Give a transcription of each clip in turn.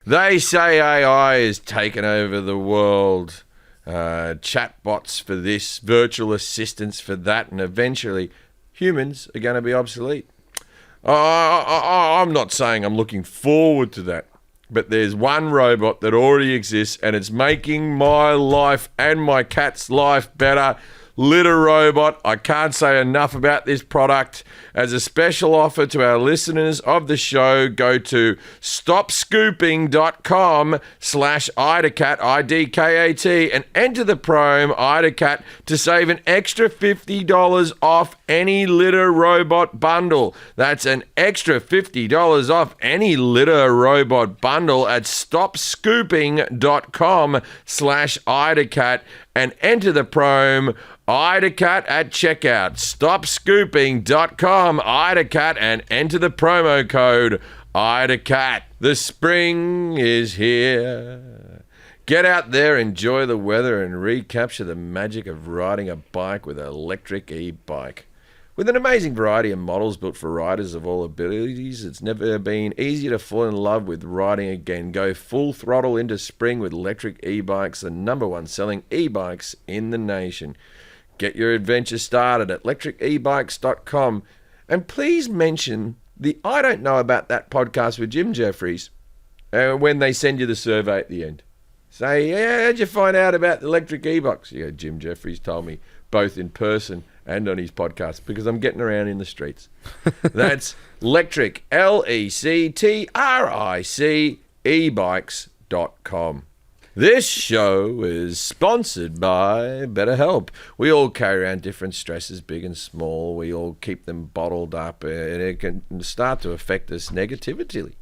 They say AI is taking over the world. Chatbots for this, virtual assistants for that, and eventually humans are going to be obsolete. I'm not saying I'm looking forward to that, but there's one robot that already exists, and it's making my life and my cat's life better. Litter Robot. I can't say enough about this product. As a special offer to our listeners of the show, go to stopscooping.com/IDACAT, IDKAT, and enter the promo IDACAT to save an extra $50 off any Litter Robot bundle. That's an extra $50 off any Litter Robot bundle at stopscooping.com/IDACAT and enter the promo IDACAT at checkout. Stopscooping.com IDACAT and enter the promo code IDACAT. The spring is here. Get out there, enjoy the weather, and recapture the magic of riding a bike with an electric e-bike. With an amazing variety of models built for riders of all abilities, it's never been easier to fall in love with riding again. Go full throttle into spring with electric e-bikes, the #1 selling e-bikes in the nation. Get your adventure started at electricebikes.com. And please mention the I Don't Know About That podcast with Jim Jefferies when they send you the survey at the end. Say, yeah, how'd you find out about the electric e-bikes? Yeah, Jim Jefferies told me, both in person and on his podcast, because I'm getting around in the streets. That's electric, LECTRIC, ebikes.com. This show is sponsored by BetterHelp. We all carry around different stresses, big and small. We all keep them bottled up, and it can start to affect us negatively.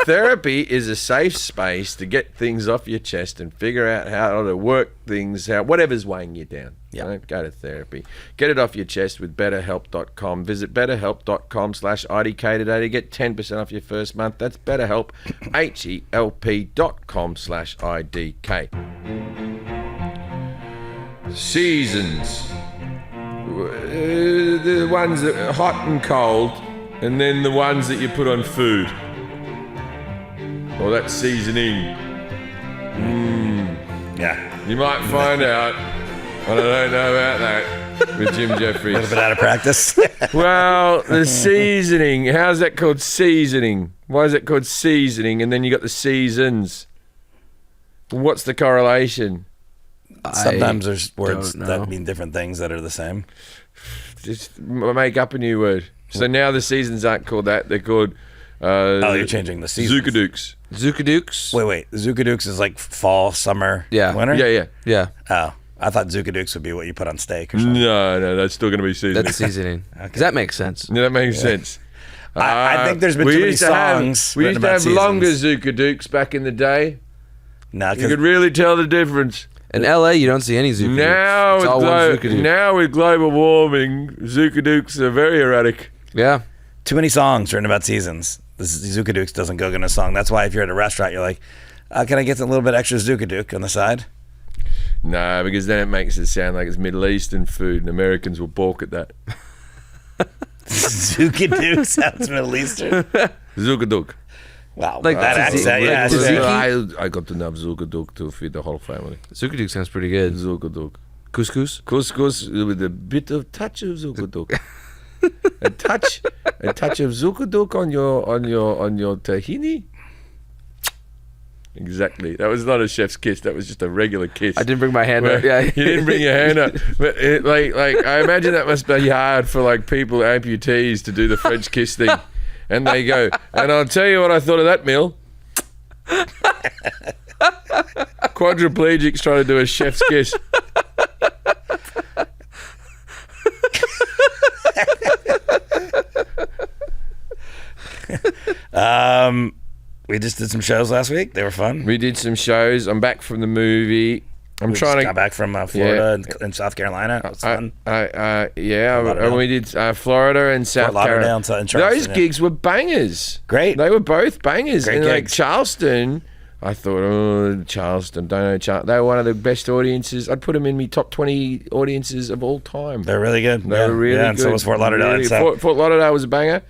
Therapy is a safe space to get things off your chest and figure out how to work things out, whatever's weighing you down. Yep. Don't go to therapy. Get it off your chest with BetterHelp.com. Visit BetterHelp.com/IDK today to get 10% off your first month. That's BetterHelp, HELP.com/IDK. Seasons. The ones that are hot and cold, and then the ones that you put on food. Or that seasoning. Yeah. You might find out, but I don't know about that, with Jim Jefferies. A little bit out of practice. Well, the seasoning. How's that called seasoning? Why is it called seasoning? And then you got the seasons. What's the correlation? Sometimes there's words that mean different things that are the same. Just make up a new word. So now the seasons aren't called that. They're called... you're changing the seasons. Zookadooks. Zookadooks? Wait. Zookadooks is like fall, summer, winter? Yeah. Oh, I thought zookadooks would be what you put on steak or something. No, that's still going to be seasoning. That's seasoning. Okay. That makes sense. Yeah, that makes sense. I think there's been too many songs. We used to have longer zookadooks back in the day. No, you could really tell the difference. In LA, you don't see any zookadooks. Now with global warming, zookadooks are very erratic. Yeah. Too many songs written about seasons. The zookadooks doesn't go in a song. That's why if you're at a restaurant, you're like, can I get a little bit extra zookadook on the side? No, because then it makes it sound like it's Middle Eastern food, and Americans will balk at that. Zookadook sounds Middle Eastern. Zookadook. Wow, like that accent, yeah. I got enough Zookadook to feed the whole family. Zookadook sounds pretty good. Zookadook. Couscous? Couscous with a bit of touch of Zookadook. a touch of Zookadook on your tahini. Exactly. That was not a chef's kiss. That was just a regular kiss. I didn't bring my hand up. Yeah, you didn't bring your hand up. But I imagine that must be hard for like people, amputees, to do the French kiss thing. And they go, and I'll tell you what I thought of that meal. Quadriplegics trying to do a chef's kiss. We just did some shows last week. They were fun. We did some shows. I'm back from the movie. We got back from Florida and South Carolina. It was fun. And we did Florida and South Carolina. Those gigs were bangers. Great. They were both bangers. Great and gigs. Like Charleston, I thought, Charleston, don't know Charleston. They were one of the best audiences. I'd put them in my top 20 audiences of all time. They're really good. They were really good. And so was Fort Lauderdale. Fort Lauderdale was a banger.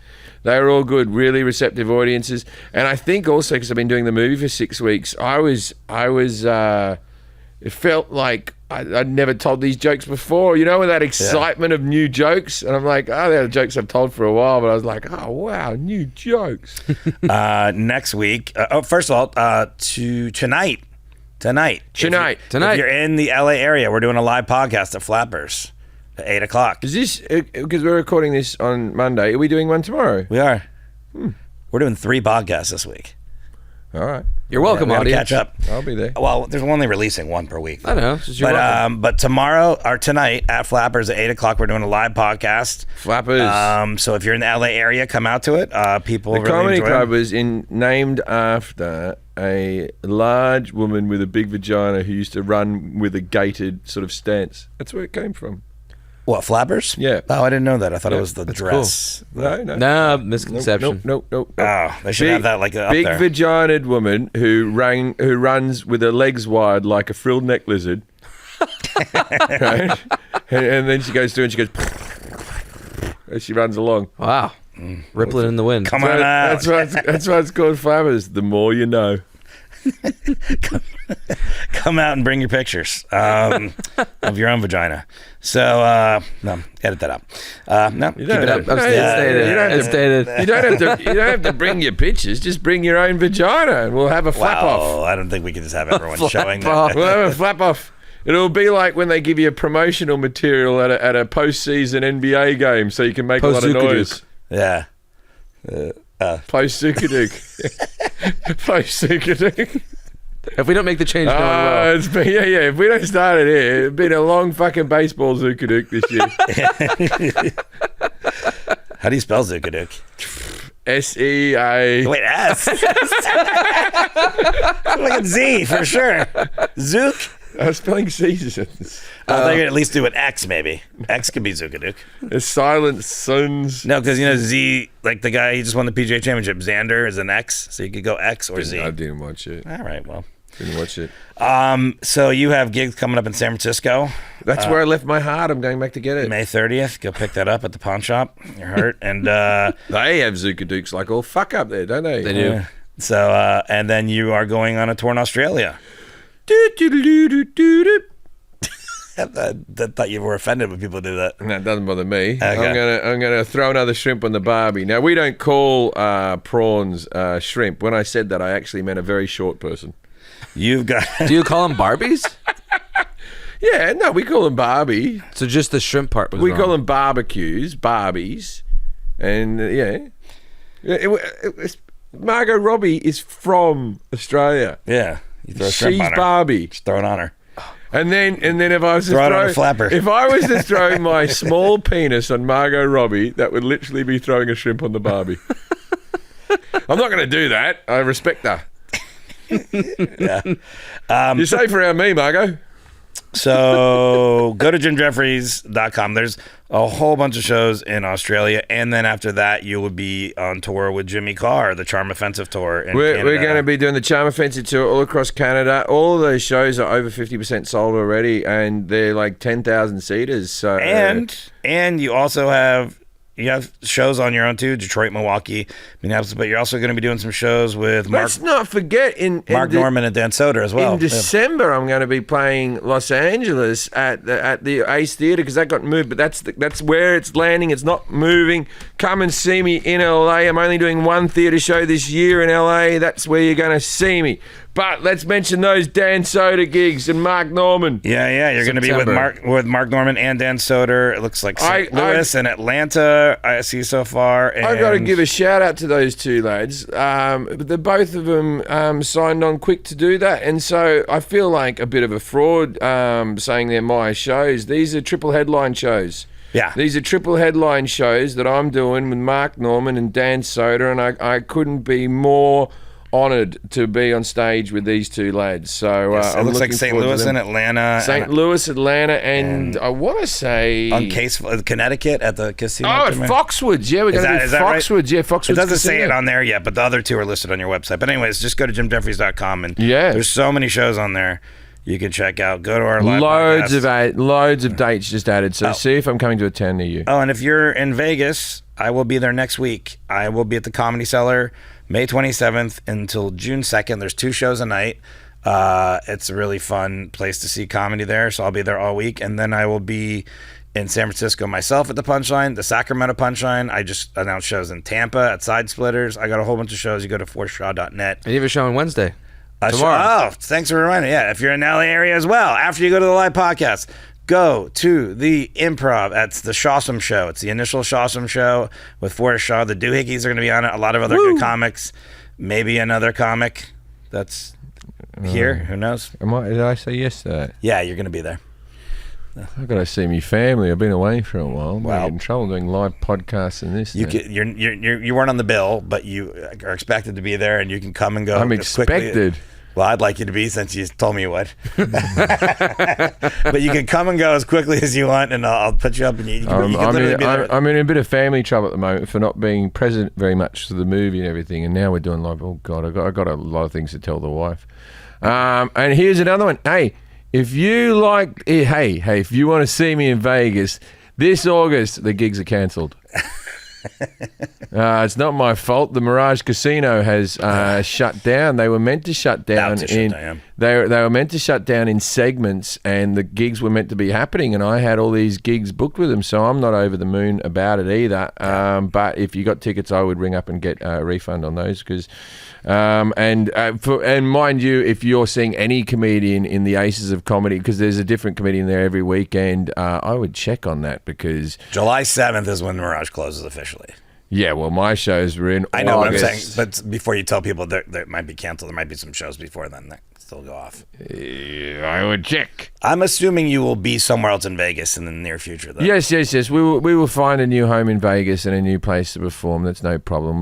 They were all good, really receptive audiences. And I think also because I've been doing the movie for 6 weeks, it felt like I'd never told these jokes before, with that excitement of new jokes. And I'm like, they're jokes I've told for a while, but I was like, oh, wow, new jokes. Next week, first of all, tonight. If you're in the LA area, we're doing a live podcast at Flappers at 8 o'clock. Is this, because we're recording this on Monday, are we doing one tomorrow? We are. We're doing 3 podcasts this week. All right. You're welcome, audience. Catch up. I'll be there. Well, there's only releasing one per week. I know. But tomorrow or tonight at Flappers at 8 o'clock, we're doing a live podcast. Flappers. So if you're in the LA area, come out to it. People the really comedy enjoy club it. was named after a large woman with a big vagina who used to run with a gated sort of stance. That's where it came from. What, Flappers? Yeah. Oh, I didn't know that. I thought it was the dress. No. No, misconception. Nope. Oh, they should have that like up big there. vaginaed woman who runs with her legs wide like a frilled neck lizard. Right? And then she goes through and she goes as she runs along. Wow. Rippling in the wind. Come on out. That's why it's called Flappers. The more you know. Come out and bring your pictures of your own vagina. So no, edit that out. No, keep it up. It's stated. You don't have to bring your pictures. Just bring your own vagina, and we'll have a flap off. I don't think we can just have everyone showing off. that. We'll have a flap off. It'll be like when they give you promotional material at a postseason NBA game, so you can make a lot of noise. Yeah. Post Zukadook. Post Zukadook. If we don't make the change, no one will. It's been, if we don't start it here, it's been a long fucking baseball Zukadook this year. How do you spell Zukadook? S-E-A. Wait, S? I'm like a Z for sure. Zook? I was spelling seasons. I thought you'd at least do an X, maybe. X could be Zukadook. It's silent sons. No, because Z, like the guy, he just won the PGA Championship. Xander is an X, so you could go X or Z. I didn't watch it. All right, well. Didn't watch it. So you have gigs coming up in San Francisco. That's where I left my heart. I'm going back to get it. May 30th. Go pick that up at the pawn shop. You're hurt. And they have Zukadooks like all fuck up there, don't they? They do. So, and then you are going on a tour in Australia. I thought you were offended when people do that. That doesn't bother me. Okay. I'm gonna throw another shrimp on the barbie. Now we don't call prawns shrimp. When I said that, I actually meant a very short person. You've got. Do you call them Barbies? Yeah, no, we call them Barbie. So just the shrimp part was We wrong. call them barbecues, Barbies, and Margot Robbie is from Australia. Yeah, you throw a shrimp She's on her. Barbie. Just throw it on her. And then if I was to Throw it on a flapper. if I was to throw my small penis on Margot Robbie, that would literally be throwing a shrimp on the Barbie. I'm not going to do that. I respect her. Yeah. You're safe around me, Margot. So go to jimjefferies.com. There's a whole bunch of shows in Australia, and then after that, you will be on tour with Jimmy Carr, the Charm Offensive tour. We're going to be doing the Charm Offensive tour all across Canada. All of those shows are over 50% sold already, and they're like 10,000 seaters. So and you also have shows on your own too, Detroit, Milwaukee, Minneapolis, but you're also going to be doing some shows with Let's not forget Mark Norman and Dan Soder as well. In December, I'm going to be playing Los Angeles at the Ace Theatre because that got moved, but that's where it's landing. It's not moving. Come and see me in LA. I'm only doing one theatre show this year in LA. That's where you're going to see me. But let's mention those Dan Soder gigs and Mark Norman. Yeah, you're going to be with Mark Norman and Dan Soder. It looks like St. Louis and Atlanta. I see so far. And I've got to give a shout out to those two lads. But both of them signed on quick to do that, and so I feel like a bit of a fraud saying they're my shows. These are triple headline shows. Yeah. These are triple headline shows that I'm doing with Mark Norman and Dan Soder, and I couldn't be more honoured to be on stage with these two lads. So yes, it looks like St. Louis and Atlanta. St. Louis, Atlanta, and I want to say on Connecticut at the casino. Oh, at Foxwoods. Yeah, we're going to do Foxwoods. Right? Yeah, Foxwoods. It doesn't casino. say it on there yet, but the other two are listed on your website. But anyways, just go to jimjefferies.com and there's so many shows on there. you can check out. Go to our live loads of dates just added. So see if I'm coming to a town near you. Oh, and if you're in Vegas, I will be there next week. I will be at the Comedy Cellar May 27th until June 2nd. There's 2 shows a night. It's a really fun place to see comedy there, so I'll be there all week. And then I will be in San Francisco myself at the Punchline, the Sacramento Punchline. I just announced shows in Tampa at Side Splitters. I got a whole bunch of shows. You go to forshaw.net. And you have a show on Wednesday. Tomorrow. Thanks for reminding me. Yeah, if you're in the LA area as well, after you go to the live podcast, go to the Improv. That's the Shawsome Show. It's the initial Shawsome Show with Forrest Shaw. The Doohickeys are going to be on it. A lot of other good comics. Maybe another comic that's here. Who knows? Did I say yes to that? Yeah, you're going to be there. I've got to see my family. I've been away for a while. I'm getting in trouble doing live podcasts and this. You weren't on the bill, but you are expected to be there, and you can come and go. I'm expected. Well, I'd like you to be since you told me you would. But you can come and go as quickly as you want, and I'll put you up. And you can literally be there. I'm in a bit of family trouble at the moment for not being present very much to the movie and everything. And now we're doing live. Oh God, I got a lot of things to tell the wife. And here's another one. Hey. If you if you want to see me in Vegas this August, the gigs are cancelled. It's not my fault. The Mirage Casino has shut down. They were meant to shut down they were meant to shut down in segments, and the gigs were meant to be happening. And I had all these gigs booked with them, so I'm not over the moon about it either. But if you got tickets, I would ring up and get a refund on those because. And mind you, if you're seeing any comedian in the Aces of Comedy, because there's a different comedian there every weekend, I would check on that because July 7th is when Mirage closes officially. Yeah, well, my shows were in I know August. what I'm saying, but before you tell people that might be canceled, there might be some shows before then that still go off. I would check. I'm assuming you will be somewhere else in Vegas in the near future, though. Yes. We will find a new home in Vegas and a new place to perform. That's no problem.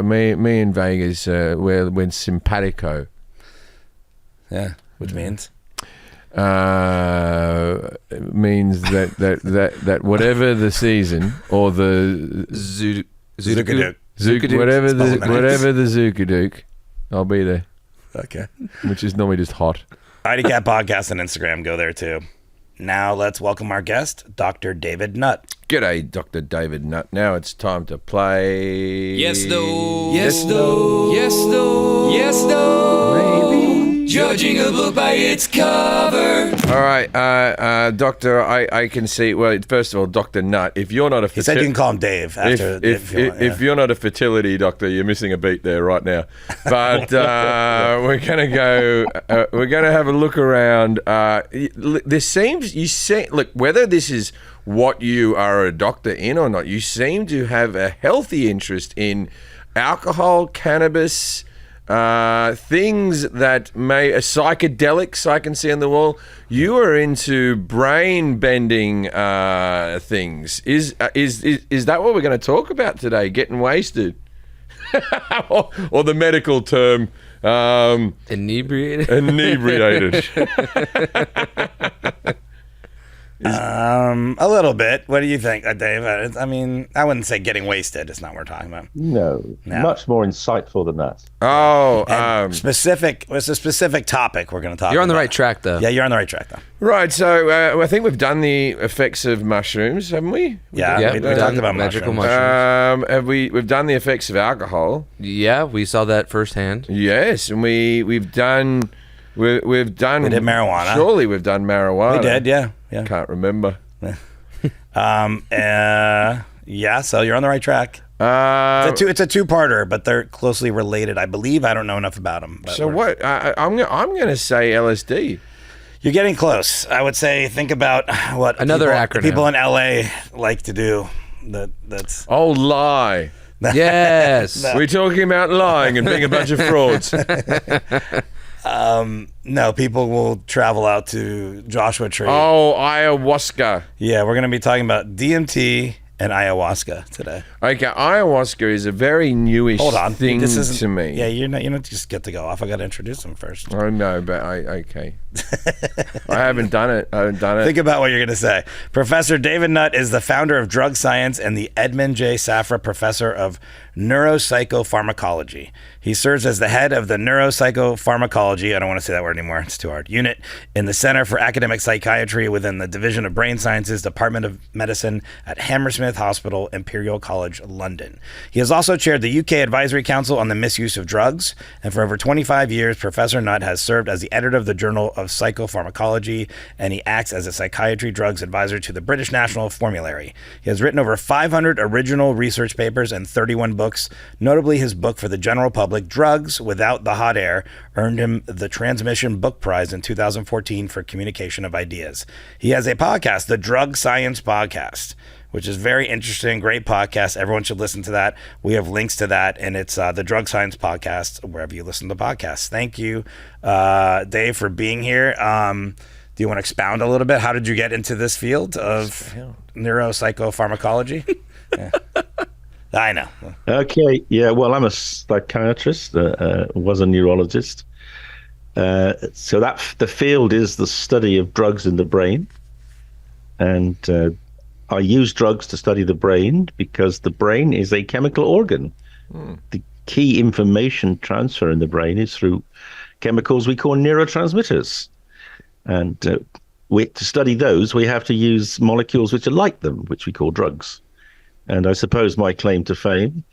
Me in Vegas, we're simpatico. Yeah, which means? It means that whatever the season or the Zookaduk. whatever the Zookadook, I'll be there. Okay. Which is normally just hot. IDCat Podcast on Instagram. Go there too. Now let's welcome our guest, Dr. David Nutt. G'day, Dr. David Nutt. Now it's time to play. Yes, though. Yes, though. Yes, though. Yes, though. Maybe. Judging a book by its cover. All right, Doctor, I can see. Well, first of all, Dr. Nutt, if you're not a he said you can call him Dave. After, if you're not a fertility doctor, you're missing a beat there right now. But we're gonna go. We're gonna have a look around. There seems look whether this is what you are a doctor in or not. You seem to have a healthy interest in alcohol, cannabis. Things that psychedelics I can see on the wall. You are into brain bending things. Is that what we're going to talk about today? Getting wasted, or the medical term inebriated. Inebriated. A little bit. What do you think, Dave? I mean, I wouldn't say getting wasted. It's not what we're talking about. No, much more insightful than that. Specific. It's a specific topic we're going to talk about. You're on the right track, though. Yeah, you're on the right track, though. Right. So I think we've done the effects of mushrooms, haven't we? Yeah, we talked about magical mushrooms. We've done the effects of alcohol. Yeah, we saw that firsthand. Yes, and we've done. We did marijuana. Surely we've done marijuana. We did, yeah. Can't remember. Yeah, so you're on the right track. It's a two-parter, but they're closely related, I believe. I don't know enough about them. So what? I'm going to say LSD. You're getting close. I would say think about what acronym people in LA like to do. That's lie. Yes. We're talking about lying and being a bunch of frauds. No, people will travel out to Joshua Tree. Oh, ayahuasca. Yeah, we're going to be talking about DMT and ayahuasca today. Okay, ayahuasca is a very newish thing to me. Yeah, you're not just get to go off. I got to introduce them first. Oh no, but okay. I haven't done it. Think about what you're going to say. Professor David Nutt is the founder of drug science and the Edmund J. Safra Professor of Neuropsychopharmacology. He serves as the head of the Neuropsychopharmacology, I don't want to say that word anymore, it's too hard, unit in the Center for Academic Psychiatry within the Division of Brain Sciences, Department of Medicine at Hammersmith Hospital, Imperial College London. He has also chaired the UK Advisory Council on the Misuse of Drugs, and for over 25 years, Professor Nutt has served as the editor of the Journal of Psychopharmacology, and he acts as a psychiatry drugs advisor to the British National Formulary. He has written over 500 original research papers and 31 books. Notably, his book for the general public, Drugs Without the Hot Air, earned him the Transmission Book Prize in 2014 for communication of ideas. He has a podcast, the Drug Science Podcast, which is very interesting, great podcast. Everyone should listen to that. We have links to that, and it's the Drug Science Podcast, wherever you listen to podcasts. Thank you, Dave, for being here. Do you want to expound a little bit? How did you get into this field of neuropsychopharmacology? Yeah. I know. Okay. Yeah. Well, I'm a psychiatrist. Was a neurologist. So that the field is the study of drugs in the brain, and I use drugs to study the brain because the brain is a chemical organ. The key information transfer in the brain is through chemicals we call neurotransmitters, and to study those, we have to use molecules which are like them, which we call drugs. And I suppose my claim to fame,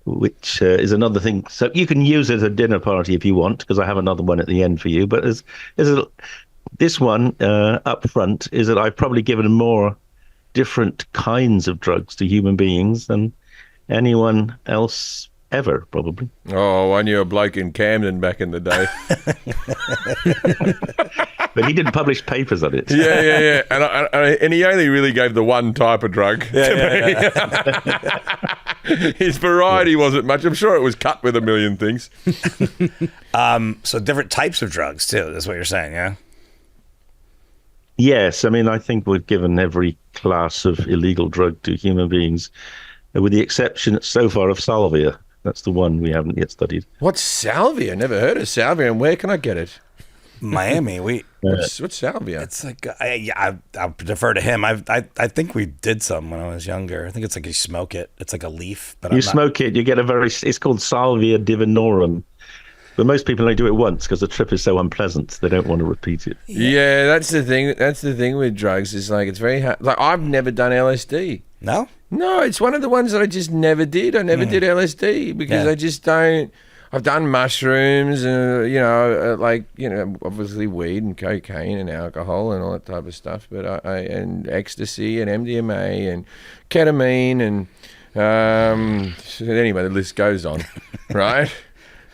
which is another thing. So you can use it at a dinner party if you want, because I have another one at the end for you. But this one up front is that I've probably given more different kinds of drugs to human beings than anyone else ever, probably. Oh, I knew a bloke in Camden back in the day. But he didn't publish papers on it. Yeah. And he only really gave the one type of drug to me. His variety wasn't much. I'm sure it was cut with a million things. So different types of drugs, too. That's what you're saying, yeah? Yes. I mean, I think we've given every class of illegal drug to human beings, with the exception so far of salvia. That's the one we haven't yet studied. What's salvia? Never heard of salvia. And where can I get it? Miami. What's salvia? It's like I'll defer to him. I think we did some when I was younger. I think it's like you smoke it. It's like a leaf, but smoke it. You get it's called Salvia divinorum. But most people only do it once because the trip is so unpleasant. They don't want to repeat it. Yeah, that's the thing. That's the thing with drugs. Is like it's very hard. Like I've never done LSD. No, it's one of the ones that I just never did. I never did LSD because I just don't. I've done mushrooms and, obviously weed and cocaine and alcohol and all that type of stuff, but and ecstasy and MDMA and ketamine and anyway, the list goes on, right?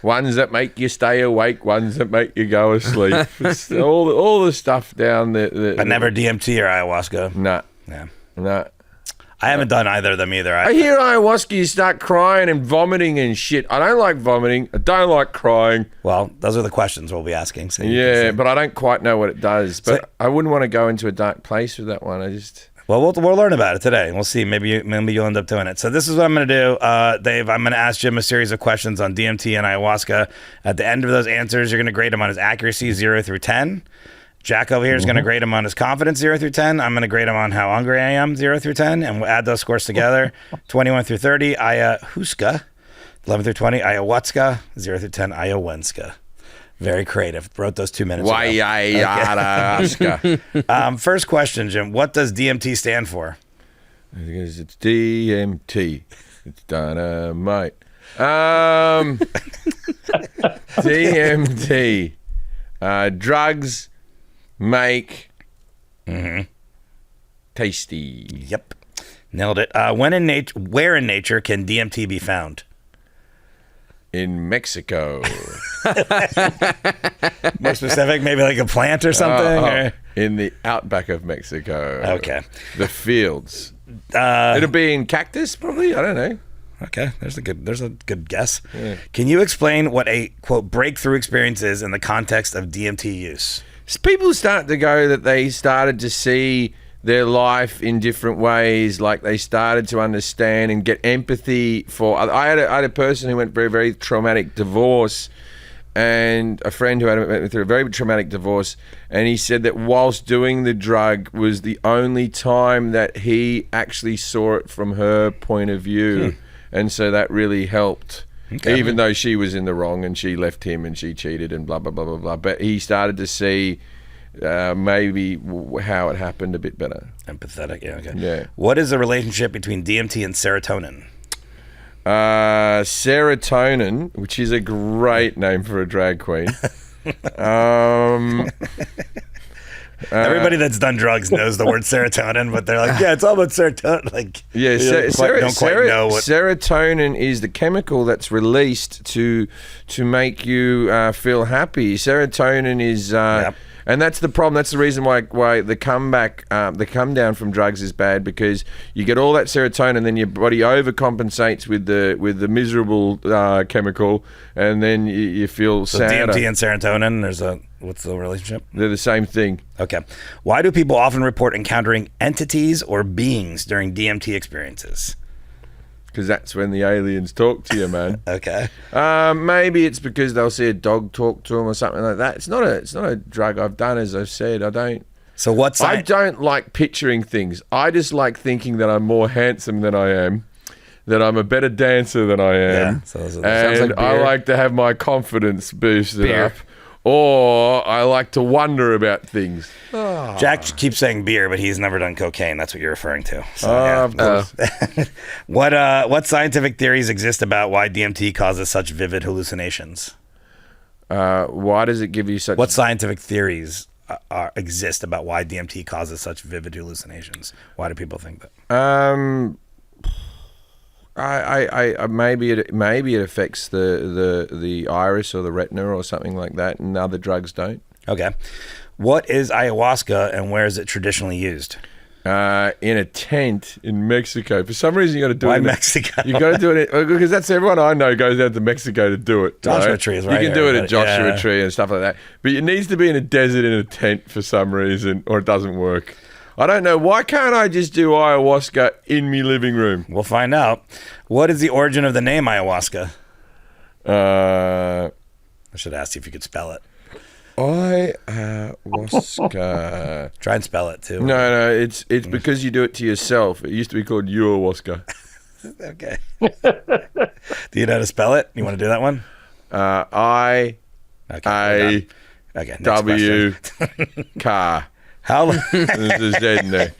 Ones that make you stay awake, ones that make you go asleep. It's all the stuff down there. But never DMT or ayahuasca. No. Yeah. No. I haven't done either of them either. I hear ayahuasca, you start crying and vomiting and shit. I don't like vomiting. I don't like crying. Well, those are the questions we'll be asking. So but I don't quite know what it does. But I wouldn't want to go into a dark place with that one. Well, we'll learn about it today. We'll see. Maybe you'll end up doing it. So this is what I'm going to do, Dave. I'm going to ask Jim a series of questions on DMT and ayahuasca. At the end of those answers, you're going to grade him on his accuracy 0 through 10. Jack over here is going to grade him on his confidence 0 through 10. I'm going to grade him on how hungry I am 0 through 10, and we'll add those scores together. 21 through 30, ayahuasca. 11 through 20, ayahuasca. 0 through 10, ayahuasca. Very creative. Wrote those 2 minutes ago. Ayahuasca. First question, Jim. What does DMT stand for? Because it's DMT. It's dynamite. DMT. Drugs make tasty. Yep. Nailed it. Where in nature can DMT be found? In Mexico. More specific, maybe like a plant or something? In the outback of Mexico. Okay. The fields. It'll be in cactus, probably. I don't know. Okay, there's a good guess. Yeah. Can you explain what a, quote, breakthrough experience is in the context of DMT use? People start to go that they started to see their life in different ways, like they started to understand and get empathy for. I had a person who went through a very traumatic divorce, and a friend who went through a very traumatic divorce, and he said that whilst doing the drug was the only time that he actually saw it from her point of view. and so that really helped. Okay. Even though she was in the wrong and she left him and she cheated and blah blah blah blah blah, but he started to see maybe how it happened a bit better. Empathetic, yeah, okay. Yeah. What is the relationship between DMT and serotonin? Serotonin, which is a great name for a drag queen. Everybody that's done drugs knows the word serotonin, but they're like, yeah, it's all about serotonin. Like, yeah, don't quite know what. Serotonin is the chemical that's released to make you feel happy. Serotonin is, and that's the problem. That's the reason why the come down from drugs is bad, because you get all that serotonin, and then your body overcompensates with the miserable chemical, and then you feel sadder. DMT and serotonin, what's the relationship? They're the same thing. Okay. Why do people often report encountering entities or beings during DMT experiences? Because that's when the aliens talk to you, man. Okay. Maybe it's because they'll see a dog talk to them or something like that. It's not a drug I've done, as I've said. I don't like picturing things. I just like thinking that I'm more handsome than I am, that I'm a better dancer than I am, and I like to have my confidence boosted up. Or I like to wonder about things. Jack keeps saying beer, but he's never done cocaine. That's what you're referring to. So, of course. What scientific theories exist about why DMT causes such vivid hallucinations? Why does it give you such... What scientific theories exist about why DMT causes such vivid hallucinations? Why do people think that? Maybe it affects the iris or the retina or something like that, and other drugs don't. Okay. What is ayahuasca and where is it traditionally used? In a tent in Mexico. For some reason, you got to do Why it. Mexico? You got to do it because that's everyone I know goes out to Mexico to do it. Joshua Tree is right. You can do it at Joshua yeah. Tree and stuff like that, but it needs to be in a desert in a tent for some reason, or it doesn't work. I don't know. Why can't I just do ayahuasca in me living room? We'll find out. What is the origin of the name ayahuasca? I should ask you if you could spell it. Ayahuasca. Try and spell it too. No, it's because you do it to yourself. It used to be called ayahuasca. Okay. Do you know how to spell it? You want to do that one? I-A-W-K. How long? There's a Z in there.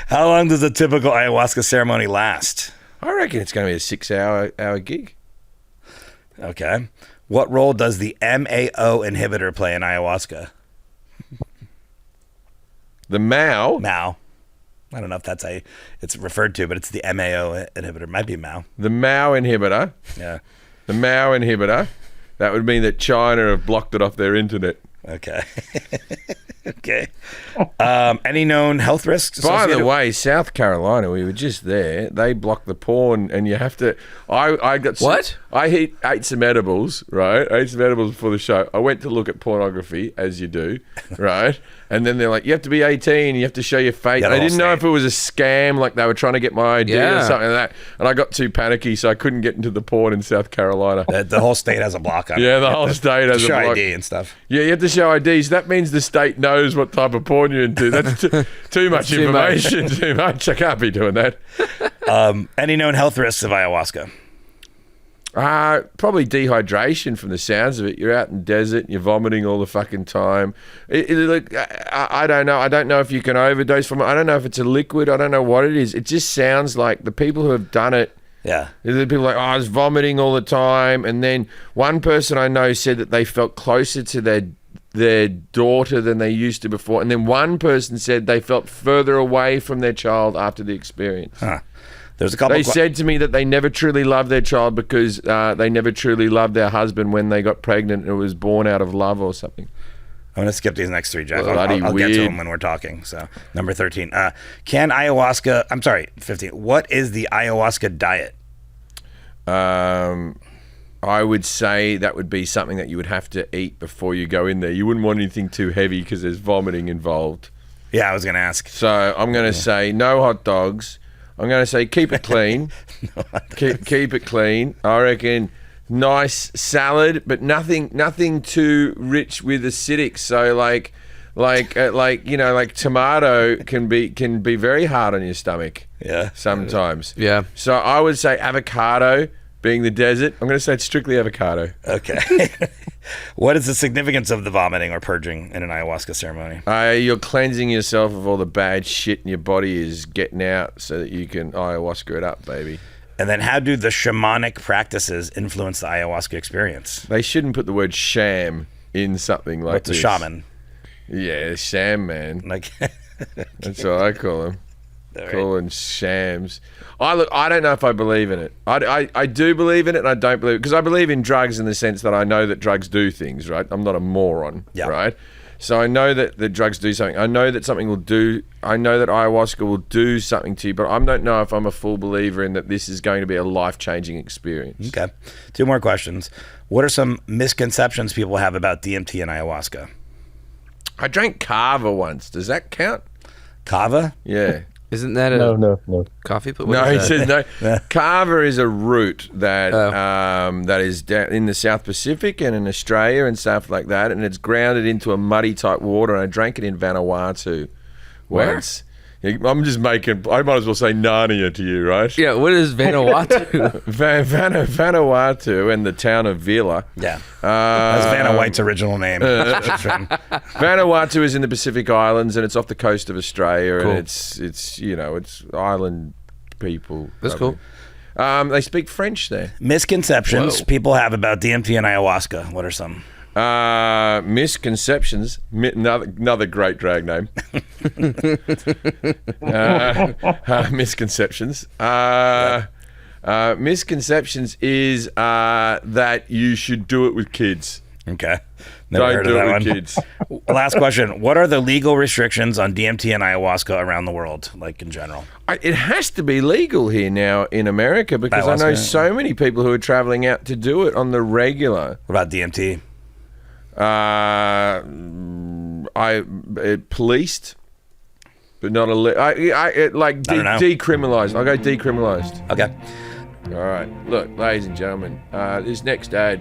How long does a typical ayahuasca ceremony last? I reckon it's going to be a 6-hour gig. Okay. What role does the MAO inhibitor play in ayahuasca? The MAO? MAO. I don't know if that's how it's referred to, but it's the MAO inhibitor. Might be MAO. The MAO inhibitor? Yeah. The MAO inhibitor. That would mean that China have blocked it off their internet. Okay. Okay. Any known health risks? By the way, South Carolina, we were just there. They blocked the porn, and you have to. I got what? I ate some edibles, right? I ate some edibles before the show. I went to look at pornography, as you do, right? And then they're like, you have to be 18, you have to show your face. I didn't know if it was a scam, like they were trying to get my ID or something like that. And I got too panicky, so I couldn't get into the porn in South Carolina. The whole state has a block on it. Yeah, the whole state has a block. Show ID and stuff. Yeah, you have to show IDs. That means the state knows what type of porn you're into. That's too much information. Too much. I can't be doing that. Any known health risks of ayahuasca? Probably dehydration from the sounds of it. You're out in the desert, you're vomiting all the fucking time. I don't know. I don't know if you can overdose from it. I don't know if it's a liquid. I don't know what it is. It just sounds like the people who have done it. Yeah. The people like, I was vomiting all the time. And then one person I know said that they felt closer to their daughter than they used to before. And then one person said they felt further away from their child after the experience. Huh. There's a couple. They said to me that they never truly loved their child because they never truly loved their husband when they got pregnant and it was born out of love or something. I'm going to skip these next three, Jack. Bloody I'll get to weird. them when we're talking. So, number 13. Can ayahuasca... I'm sorry, 15. What is the ayahuasca diet? I would say that would be something that you would have to eat before you go in there. You wouldn't want anything too heavy because there's vomiting involved. Yeah, I was going to ask. So I'm going to say no hot dogs. I'm going to say keep it clean. keep it clean. I reckon nice salad, but nothing too rich with acidic. So like like tomato can be very hard on your stomach. Yeah. Sometimes. Yeah. So I would say avocado being the desert. I'm going to say it's strictly avocado. Okay. What is the significance of the vomiting or purging in an ayahuasca ceremony? You're cleansing yourself of all the bad shit in your body is getting out so that you can ayahuasca it up, baby. And then how do the shamanic practices influence the ayahuasca experience? They shouldn't put the word sham in something like What's this. a shaman? Yeah, sham man. Like, That's what I call them. right. Call them shams. I don't know if I believe in it. I do believe in it and I don't believe it. Because I believe in drugs in the sense that I know that drugs do things, right? I'm not a moron, right? So I know that the drugs do something. I know that something will do. I know that ayahuasca will do something to you, but I don't know if I'm a full believer in that this is going to be a life-changing experience. Okay. 2 more questions. What are some misconceptions people have about DMT and ayahuasca? I drank kava once. Does that count? Kava? Yeah. Isn't that a No. coffee? But No, what he is that? says no. Kava is a root that that is down in the South Pacific and in Australia and stuff like that, and it's grounded into a muddy type water. And I drank it in Vanuatu once. I'm just making. I might as well say Narnia to you, right? Yeah, what is Vanuatu? Vanuatu and the town of Vila. Yeah. That's Vanna White's original name. Vanuatu is in the Pacific Islands and it's off the coast of Australia. Cool. And it's island people. That's cool. They speak French there. Misconceptions people have about DMT and ayahuasca. What are some? Misconceptions. Another great drag name. Misconceptions. Misconceptions is that you should do it with kids. Okay. Never Don't heard do of that it one. with kids. Last question. What are the legal restrictions on DMT and ayahuasca around the world, like in general? It has to be legal here now in America because I know Ayahuasca. so many people who are traveling out to do it on the regular. What about DMT? Policed, but not decriminalized. I'll go decriminalized. Okay. All right. Look, ladies and gentlemen, this next ad,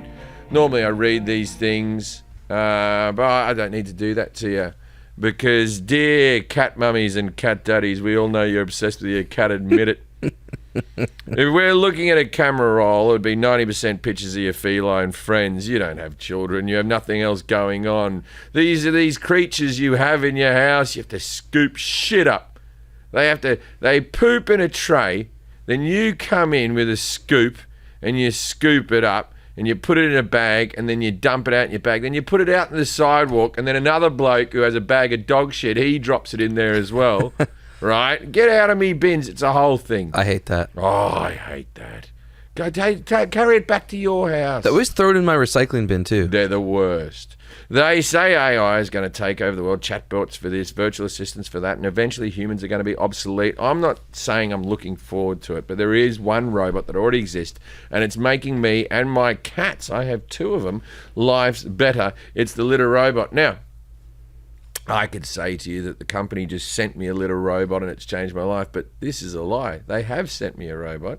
normally I read these things, but I don't need to do that to you because, dear cat mummies and cat daddies, we all know you're obsessed with your cat, admit it. If we're looking at a camera roll, it would be 90% pictures of your feline friends. You don't have children. You have nothing else going on. These are these creatures you have in your house. You have to scoop shit up. They poop in a tray. Then you come in with a scoop and you scoop it up and you put it in a bag and then you dump it out in your bag. Then you put it out in the sidewalk and then another bloke who has a bag of dog shit, he drops it in there as well. Right? Get out of me bins. It's a whole thing. I hate that. Oh, I hate that. Go carry it back to your house. They always throw it in my recycling bin too. They're the worst. They say AI is going to take over the world, chatbots for this, virtual assistants for that, and eventually humans are going to be obsolete. I'm not saying I'm looking forward to it, but there is one robot that already exists, and it's making me and my cats, I have 2 of them, lives better. It's the litter robot. Now, I could say to you that the company just sent me a little robot and it's changed my life, but this is a lie. They have sent me a robot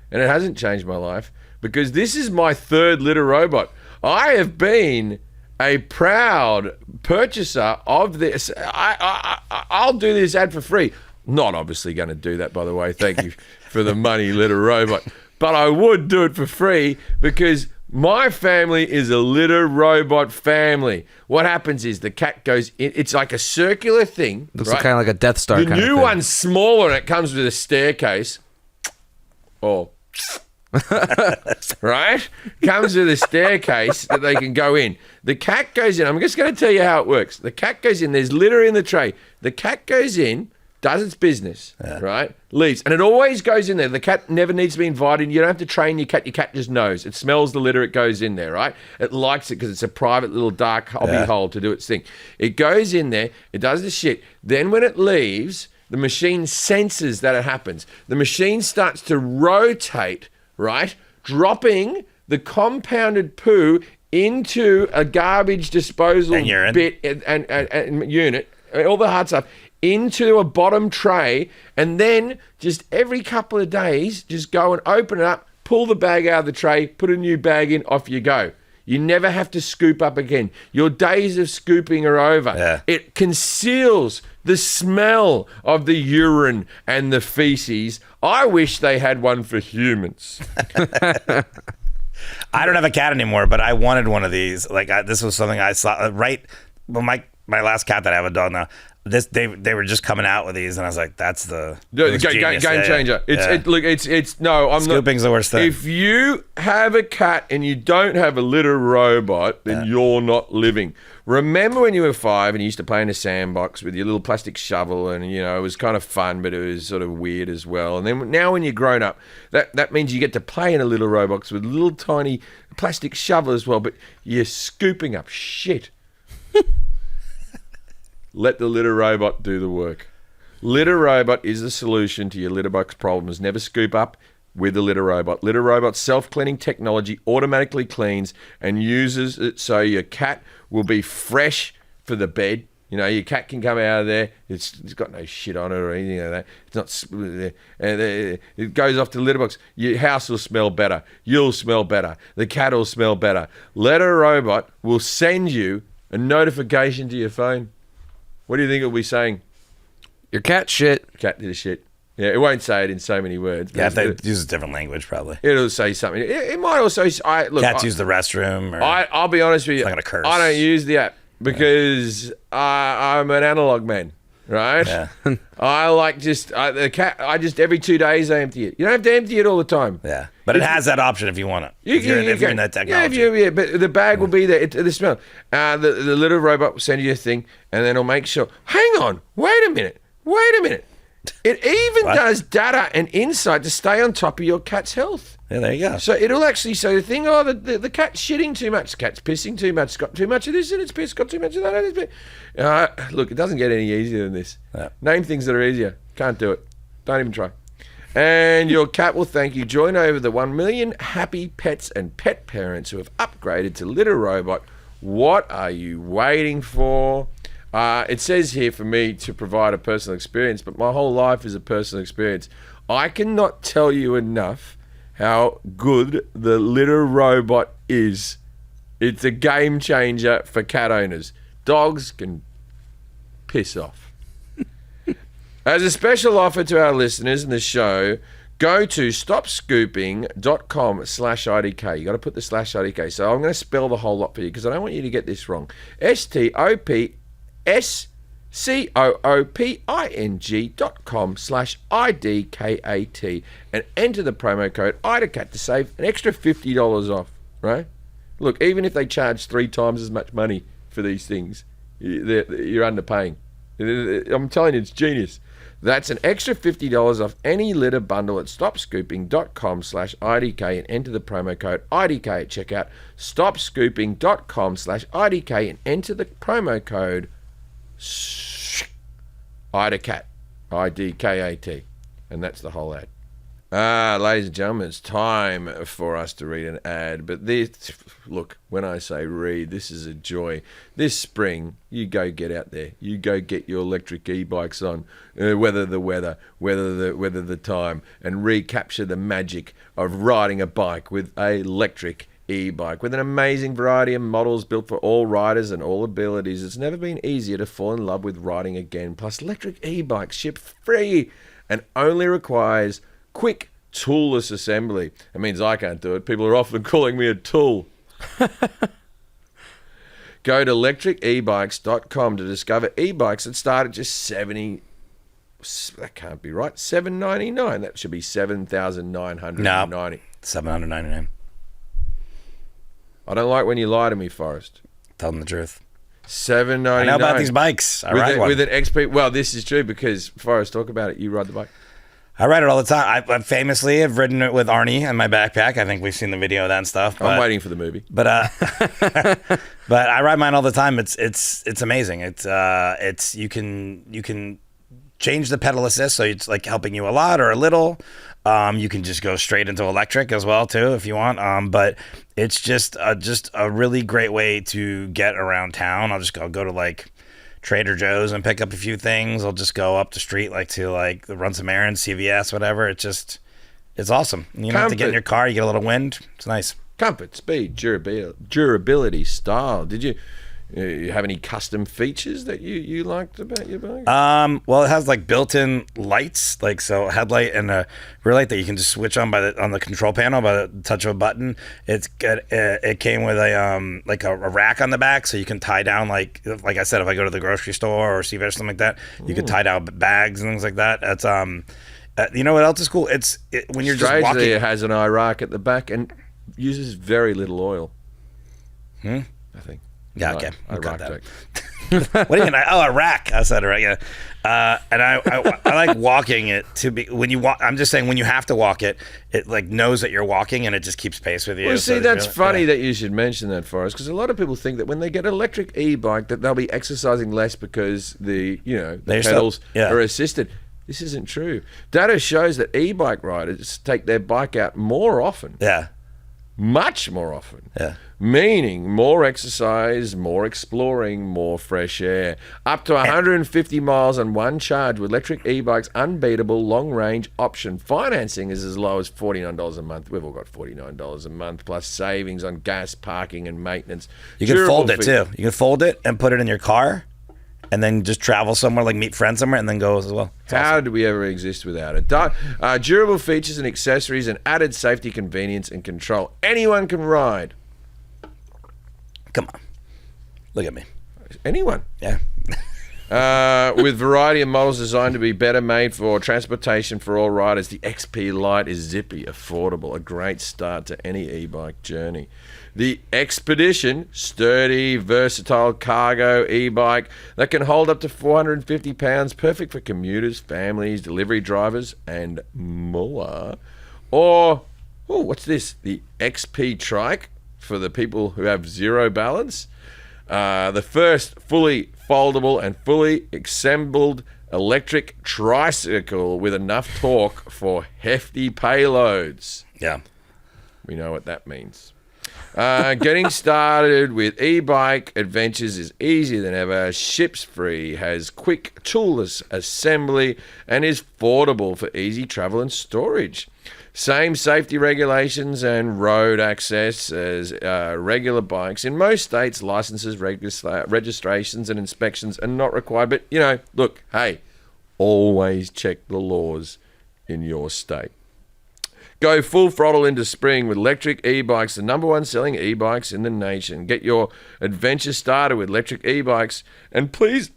and it hasn't changed my life because this is my 3rd litter robot. I have been a proud purchaser of this. I'll do this ad for free. Not obviously going to do that, by the way. Thank you for the money, litter robot. But I would do it for free because my family is a litter robot family. What happens is the cat goes in. It's like a circular thing. Looks right? kind of like a Death Star. The new one's smaller and it comes with a staircase. Oh. Right? Comes with a staircase that they can go in. The cat goes in. I'm just going to tell you how it works. The cat goes in. There's litter in the tray. The cat goes in, does its business, right? Leaves. And it always goes in there. The cat never needs to be invited. You don't have to train your cat. Your cat just knows. It smells the litter. It goes in there, right? It likes it because it's a private little dark hobby hole to do its thing. It goes in there. It does the shit. Then when it leaves, the machine senses that it happens. The machine starts to rotate, right? Dropping the compounded poo into a garbage disposal bit and unit, all the hard stuff, into a bottom tray, and then just every couple of days, just go and open it up, pull the bag out of the tray, put a new bag in, off you go. You never have to scoop up again. Your days of scooping are over. Yeah. It conceals the smell of the urine and the feces. I wish they had one for humans. I don't have a cat anymore, but I wanted one of these. Like this was something I saw well, my last cat that I have a dog now. They were just coming out with these, and I was like, "That's the game changer." I'm Scooping's the worst thing. If you have a cat and you don't have a litter robot, then you're not living. Remember when you were 5 and you used to play in a sandbox with your little plastic shovel, and it was kind of fun, but it was sort of weird as well. And then now when you're grown up, that means you get to play in a little robot with a little tiny plastic shovel as well, but you're scooping up shit. Let the litter robot do the work. Litter robot is the solution to your litter box problems. Never scoop up with the litter robot. Litter robot's self-cleaning technology automatically cleans and uses it so your cat will be fresh for the bed. Your cat can come out of there. It's got no shit on it or anything like that. It's not. It goes off to the litter box. Your house will smell better. You'll smell better. The cat will smell better. Litter robot will send you a notification to your phone. What do you think it'll be saying? Your cat shit. Cat did a shit. Yeah, it won't say it in so many words. Yeah, they use a different language probably. It'll say something. It might also. Cats use the restroom. Or I'll be honest with you. It's not gonna curse. I don't use the app because I'm an analog man, right? Yeah. I like the cat. I just every 2 days I empty it. You don't have to empty it all the time. Yeah, but it has that option if you want it. If you're in that technology. Yeah, but the bag will be there. The smell. The little robot will send you a thing, and then it'll make sure. Hang on. Wait a minute. It even does data and insight to stay on top of your cat's health. Yeah, there you go. So it'll actually say the thing, the cat's shitting too much, the cat's pissing too much, it's got too much of this in its piss, got too much of that in its piss. Look, it doesn't get any easier than this. Yeah. Name things that are easier. Can't do it. Don't even try. And your cat will thank you. Join over the 1 million happy pets and pet parents who have upgraded to Litter Robot. What are you waiting for? It says here for me to provide a personal experience, but my whole life is a personal experience. I cannot tell you enough how good the Litter Robot is. It's a game changer for cat owners. Dogs can piss off. As a special offer to our listeners in the show, go to stopscooping.com/IDK. You got to put the /IDK. So I'm going to spell the whole lot for you because I don't want you to get this wrong. stopscooping.com/IDKAT and enter the promo code IDACAT to save an extra $50 off, right? Look, even if they charge 3 times as much money for these things, you're underpaying. I'm telling you, it's genius. That's an extra $50 off any litter bundle at stopscooping.com/IDK and enter the promo code IDK at checkout. Stopscooping.com/IDK and enter the promo code IDACAT, IDKAT. And that's the whole ad. Ladies and gentlemen, it's time for us to read an ad. But look, when I say read, this is a joy. This spring, you go get out there. You go get your electric e-bikes on, weather the time, and recapture the magic of riding a bike with an electric e-bike. With an amazing variety of models built for all riders and all abilities, it's never been easier to fall in love with riding again. Plus, electric e-bikes ship free and only requires quick toolless assembly. It means I can't do it. People are often calling me a tool. Go to electricebikes.com to discover e-bikes that start at just that can't be right, $799. That should be $7,990. No, $799. I don't like when you lie to me, Forrest. Tell them the truth. $799. I know about these bikes. I ride one. With an XP. Well, this is true because, Forrest, talk about it. You ride the bike. I ride it all the time. I famously have ridden it with Arnie in my backpack. I think we've seen the video of that and stuff. I'm waiting for the movie. But but I ride mine all the time. It's amazing. It's you can change the pedal assist, so it's like helping you a lot or a little. You can just go straight into electric as well too if you want. But it's just a really great way to get around town. I'll go to like Trader Joe's and pick up a few things. I'll just go up the street to run some errands, CVS, whatever. It's awesome. You don't have to get in your car. You get a little wind. It's nice. Comfort, speed, durability, style. Did you have any custom features that you liked about your bike? Well, it has like built-in lights, like so headlight and a rear light that you can just switch on on the control panel by the touch of a button. It came with a like a rack on the back, so you can tie down like I said, if I go to the grocery store or CVS or something like that, you can tie down bags and things like that. That's you know what else is cool? When you're just walking. It has an eye rack at the back and uses very little oil. I think. Yeah, okay. I got that. What do you mean? A rack. I said it right. Yeah. And I like walking it to be when you walk. I'm just saying when you have to walk it, it like knows that you're walking and it just keeps pace with you. Well, see, that's funny that you should mention that for us, because a lot of people think that when they get an electric e-bike that they'll be exercising less because the pedals are assisted. This isn't true. Data shows that e-bike riders take their bike out more often. Yeah. Much more often. Yeah. Meaning more exercise, more exploring, more fresh air. Up to 150 miles on one charge with electric e-bikes, unbeatable long-range option. Financing is as low as $49 a month. We've all got $49 a month, plus savings on gas, parking, and maintenance. You can fold it, too. You can fold it and put it in your car, and then just travel somewhere, like meet friends somewhere, and then go as well. How did we ever exist without it? Durable features and accessories and added safety, convenience, and control. Anyone can ride. Come on. Look at me. Anyone. Yeah. With variety of models designed to be better made for transportation for all riders, the XP Lite is zippy, affordable, a great start to any e-bike journey. The Expedition, sturdy, versatile cargo e-bike that can hold up to 450 pounds, perfect for commuters, families, delivery drivers, and more. Or, what's this? The XP Trike for the people who have zero balance. The first fully foldable and fully assembled electric tricycle with enough torque for hefty payloads. Yeah. We know what that means. Getting started with e-bike adventures is easier than ever. Ships free, has quick toolless assembly, and is affordable for easy travel and storage. Same safety regulations and road access as regular bikes. In most states, licenses, registrations, and inspections are not required. But, look, hey, always check the laws in your state. Go full throttle into spring with electric e-bikes, the number one selling e-bikes in the nation. Get your adventure started with electric e-bikes. And please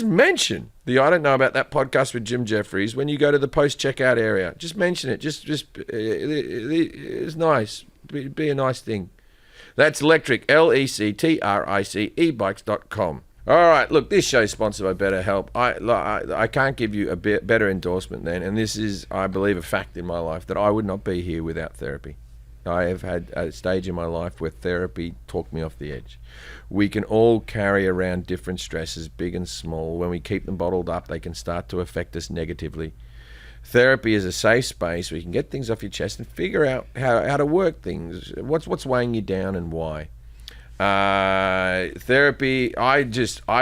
mention the I Don't Know About That podcast with Jim Jefferies when you go to the post-checkout area. Just mention it. It's nice. Be a nice thing. That's electric, Lectric, ebikes.com. All right, look, this show's sponsored by BetterHelp. I can't give you a better endorsement then, and this is, I believe, a fact in my life that I would not be here without therapy. I have had a stage in my life where therapy talked me off the edge. We can all carry around different stresses, big and small. When we keep them bottled up, they can start to affect us negatively. Therapy is a safe space where you can get things off your chest and figure out how to work things. What's weighing you down and why. Therapy, I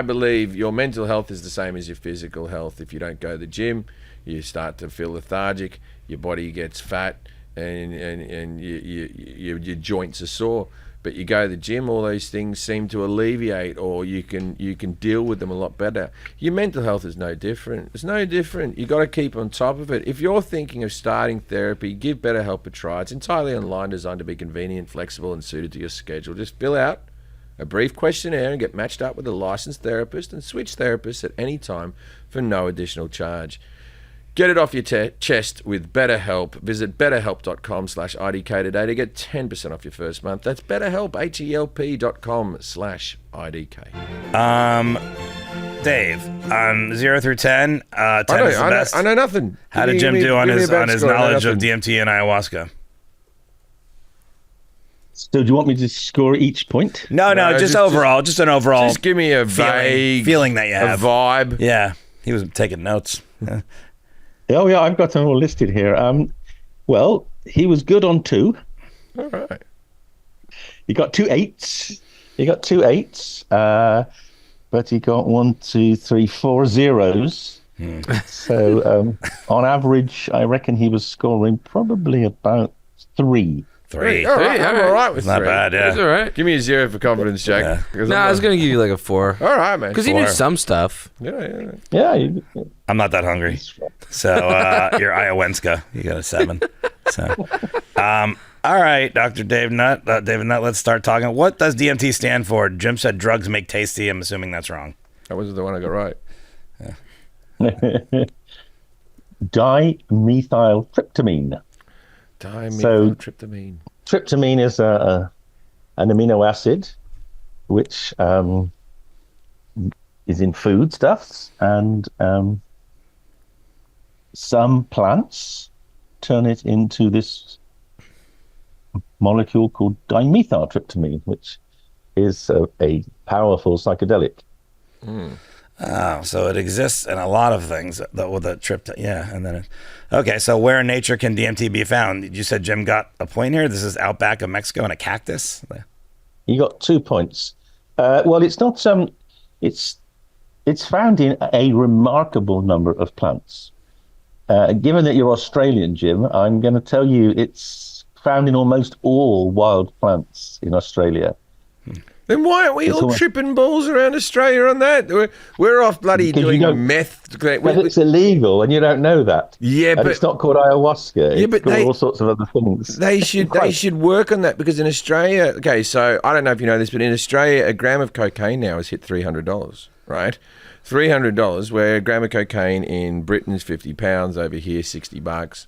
believe your mental health is the same as your physical health. If you don't go to the gym, you start to feel lethargic, your body gets fat, and your joints are sore. But you go to the gym, all those things seem to alleviate, or you can deal with them a lot better. Your mental health is no different. It's no different. You got to keep on top of it. If you're thinking of starting therapy, give BetterHelp a try. It's entirely online, designed to be convenient, flexible, and suited to your schedule. Just fill out a brief questionnaire and get matched up with a licensed therapist, and switch therapists at any time for no additional charge. Get it off your chest with BetterHelp. Visit betterhelp.com/IDK today to get 10% off your first month. That's BetterHelp, HELP.com/IDK. Dave, on 0 through 10, 10 is the best. I know nothing. How did Jim do on his knowledge of DMT and ayahuasca? So do you want me to score each point? No, just overall. Just an overall. Just give me a vague feeling that you have. A vibe. Yeah, he was taking notes. Oh, yeah, I've got them all listed here. Well, he was good on 2. All right. He got 2 8s. But he got 1, 2, 3, 4 zeros. So on average, I reckon he was scoring probably about 3. 3. All right, I'm all right with Not 3. bad, yeah. It's all right. Give me a 0 for confidence, Jack. Yeah. Because No, I was going to give you like a 4. All right, man. Because you knew some stuff. Yeah. Yeah. I'm not that hungry. So you're Ayahuasca. You got a 7. So, all right, Dr. David Nutt. David Nutt, let's start talking. What does DMT stand for? Jim said drugs make tasty. I'm assuming that's wrong. That was the one I got right. Dimethyltryptamine. Dimethyltryptamine. Tryptamine is an amino acid which is in foodstuffs, and some plants turn it into this molecule called dimethyltryptamine, which is a powerful psychedelic. Oh, so it exists in a lot of things with the and then okay, so where in nature can DMT be found? You said Jim got a point here. This is outback of Mexico in a cactus. You got 2 points. Well, it's not it's found in a remarkable number of plants. Given that you're Australian, Jim, I'm going to tell you it's found in almost all wild plants in Australia. Then why aren't we all tripping balls around Australia on that? We're off bloody doing meth. Well, it's illegal, and you don't know that. Yeah, and but it's not called ayahuasca. Yeah, but it's called all sorts of other things. They should work on that, because in Australia, okay, so I don't know if you know this, but in Australia, a gram of cocaine now has hit $300, right? $300, where a gram of cocaine in Britain is 50 pounds, over here $60,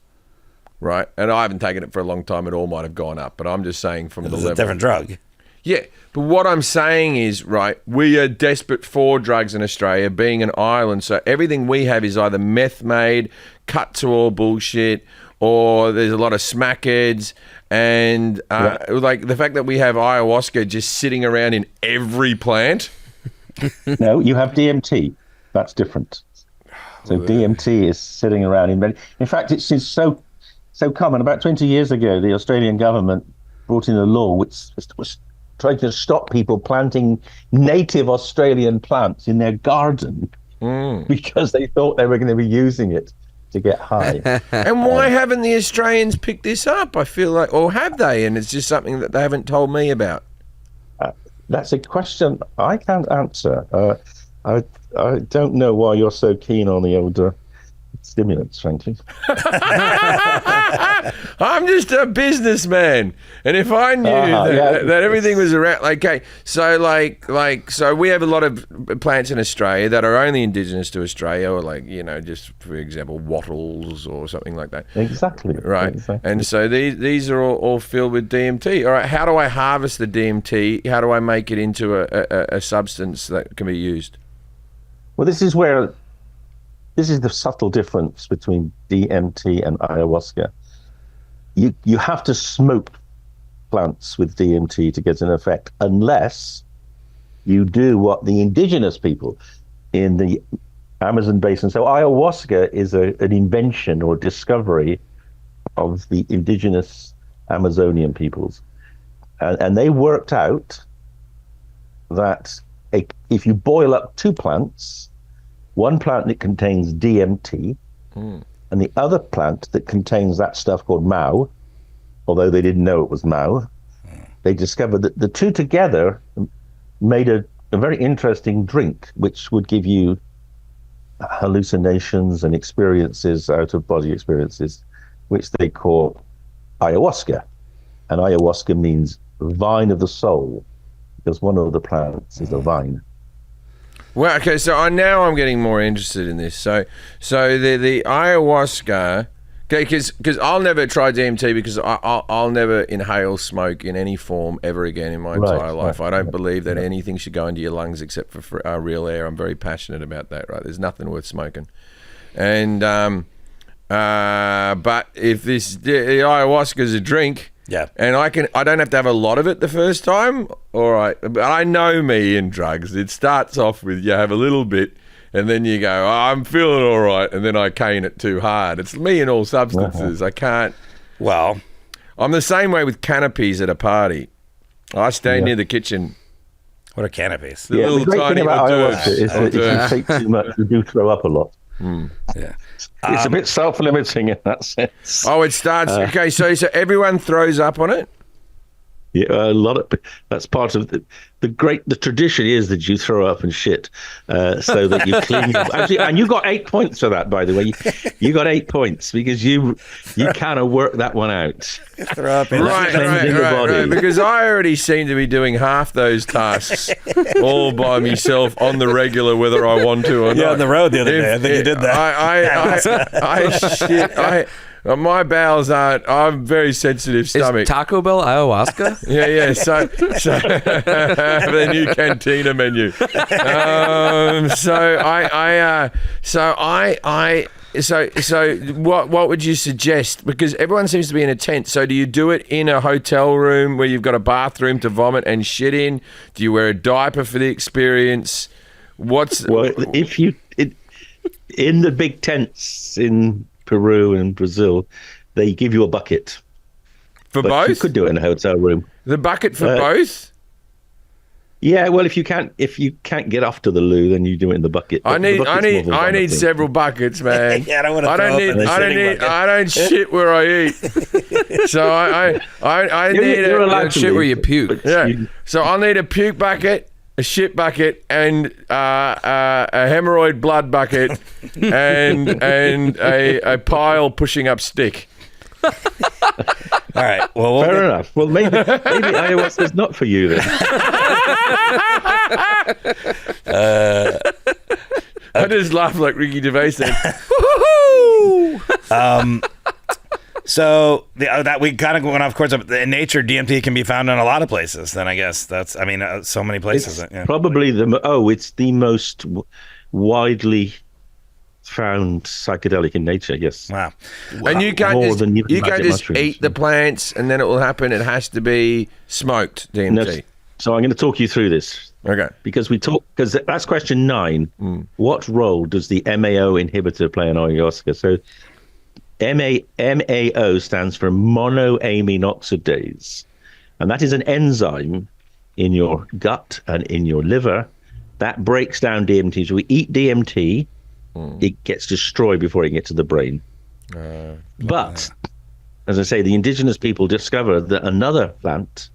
right? And I haven't taken it for a long time. It all might have gone up, but I'm just saying from the level. It's a different drug. Yeah, but what I'm saying is, right, we are desperate for drugs in Australia, being an island, so everything we have is either meth made, cut to all bullshit, or there's a lot of smackheads, and like the fact that we have ayahuasca just sitting around in every plant. No, you have DMT. That's different. So DMT is sitting around in fact, it's so common. About 20 years ago, the Australian government brought in a law which was trying to stop people planting native Australian plants in their garden because they thought they were going to be using it to get high. And why haven't the Australians picked this up? I feel like, or have they? And it's just something that they haven't told me about. That's a question I can't answer. I don't know why you're so keen on the older stimulants, frankly. I'm just a businessman, and if I knew that everything was around, okay, so we have a lot of plants in Australia that are only indigenous to Australia, or just for example, wattles or something like that. Exactly. Right. Exactly. And so these are all filled with DMT. All right. How do I harvest the DMT? How do I make it into a substance that can be used? Well, this is the subtle difference between DMT and ayahuasca. You have to smoke plants with DMT to get an effect, unless you do what the indigenous people in the Amazon basin. So ayahuasca is an invention or discovery of the indigenous Amazonian peoples. And they worked out that if you boil up 2 plants, one plant that contains DMT and the other plant that contains that stuff called Mao, although they didn't know it was Mao, they discovered that the 2 together made a very interesting drink, which would give you hallucinations and experiences, out-of-body experiences, which they call ayahuasca. And ayahuasca means vine of the soul, because one of the plants is a vine. Well, okay, so I'm getting more interested in this. So the ayahuasca, okay, because I'll never try DMT because I'll never inhale smoke in any form ever again in my entire life. I don't believe that anything should go into your lungs except for real air. I'm very passionate about that. Right, there's nothing worth smoking, and but if the ayahuasca is a drink. Yeah, and I don't have to have a lot of it the first time. All right, but I know me in drugs. It starts off with you have a little bit, and then you go, I'm feeling all right, and then I cane it too hard. It's me in all substances. I can't. Well, I'm the same way with canopies at a party. I stay near the kitchen. What are canopies? The great thing about ayahuasca is that if you take too much, you do throw up a lot. Yeah. It's a bit self-limiting in that sense. Oh, it starts. Okay, so everyone throws up on it. Yeah, a lot of that's part of the tradition is that you throw up and shit, so that you clean. Actually, and you got 8 points for that, by the way. You got 8 points because you kind of worked that one out. Throw up in Right. Because I already seem to be doing half those tasks all by myself on the regular, whether I want to or not. Yeah, on the road the other day. I think you did that. I shit. My bowels aren't. I'm very sensitive stomach. Is Taco Bell ayahuasca? Yeah. So the new cantina menu. So what would you suggest? Because everyone seems to be in a tent. So do you do it in a hotel room where you've got a bathroom to vomit and shit in? Do you wear a diaper for the experience? If you in the big tents in Peru and Brazil, they give you a bucket for but both. You could do it in a hotel room. The bucket for both. Yeah, well, if you can't get off to the loo, then you do it in the bucket. I need several buckets, man. Yeah, I don't want to. I don't shit where I eat. So I need a shit where you puke. Yeah. So I'll need a puke bucket, a shit bucket, and a hemorrhoid blood bucket, and a pile pushing up stick. All right. Well, fair enough. Well, maybe ayahuasca's not for you then. I just laugh like Ricky Gervais then. So that we kind of went off course. In nature, DMT can be found in a lot of places. Then I guess so many places. It's probably it's the most widely found psychedelic in nature. Yes. Wow. And you can't just eat the plants and then it will happen. It has to be smoked DMT. No, so I'm going to talk you through this. Okay. Because that's question 9. What role does the MAO inhibitor play in ayahuasca? So MAO stands for monoamine oxidase, and that is an enzyme in your gut and in your liver that breaks down DMT. So we eat DMT, it gets destroyed before it gets to the brain. But, as I say, the indigenous people discovered that another plant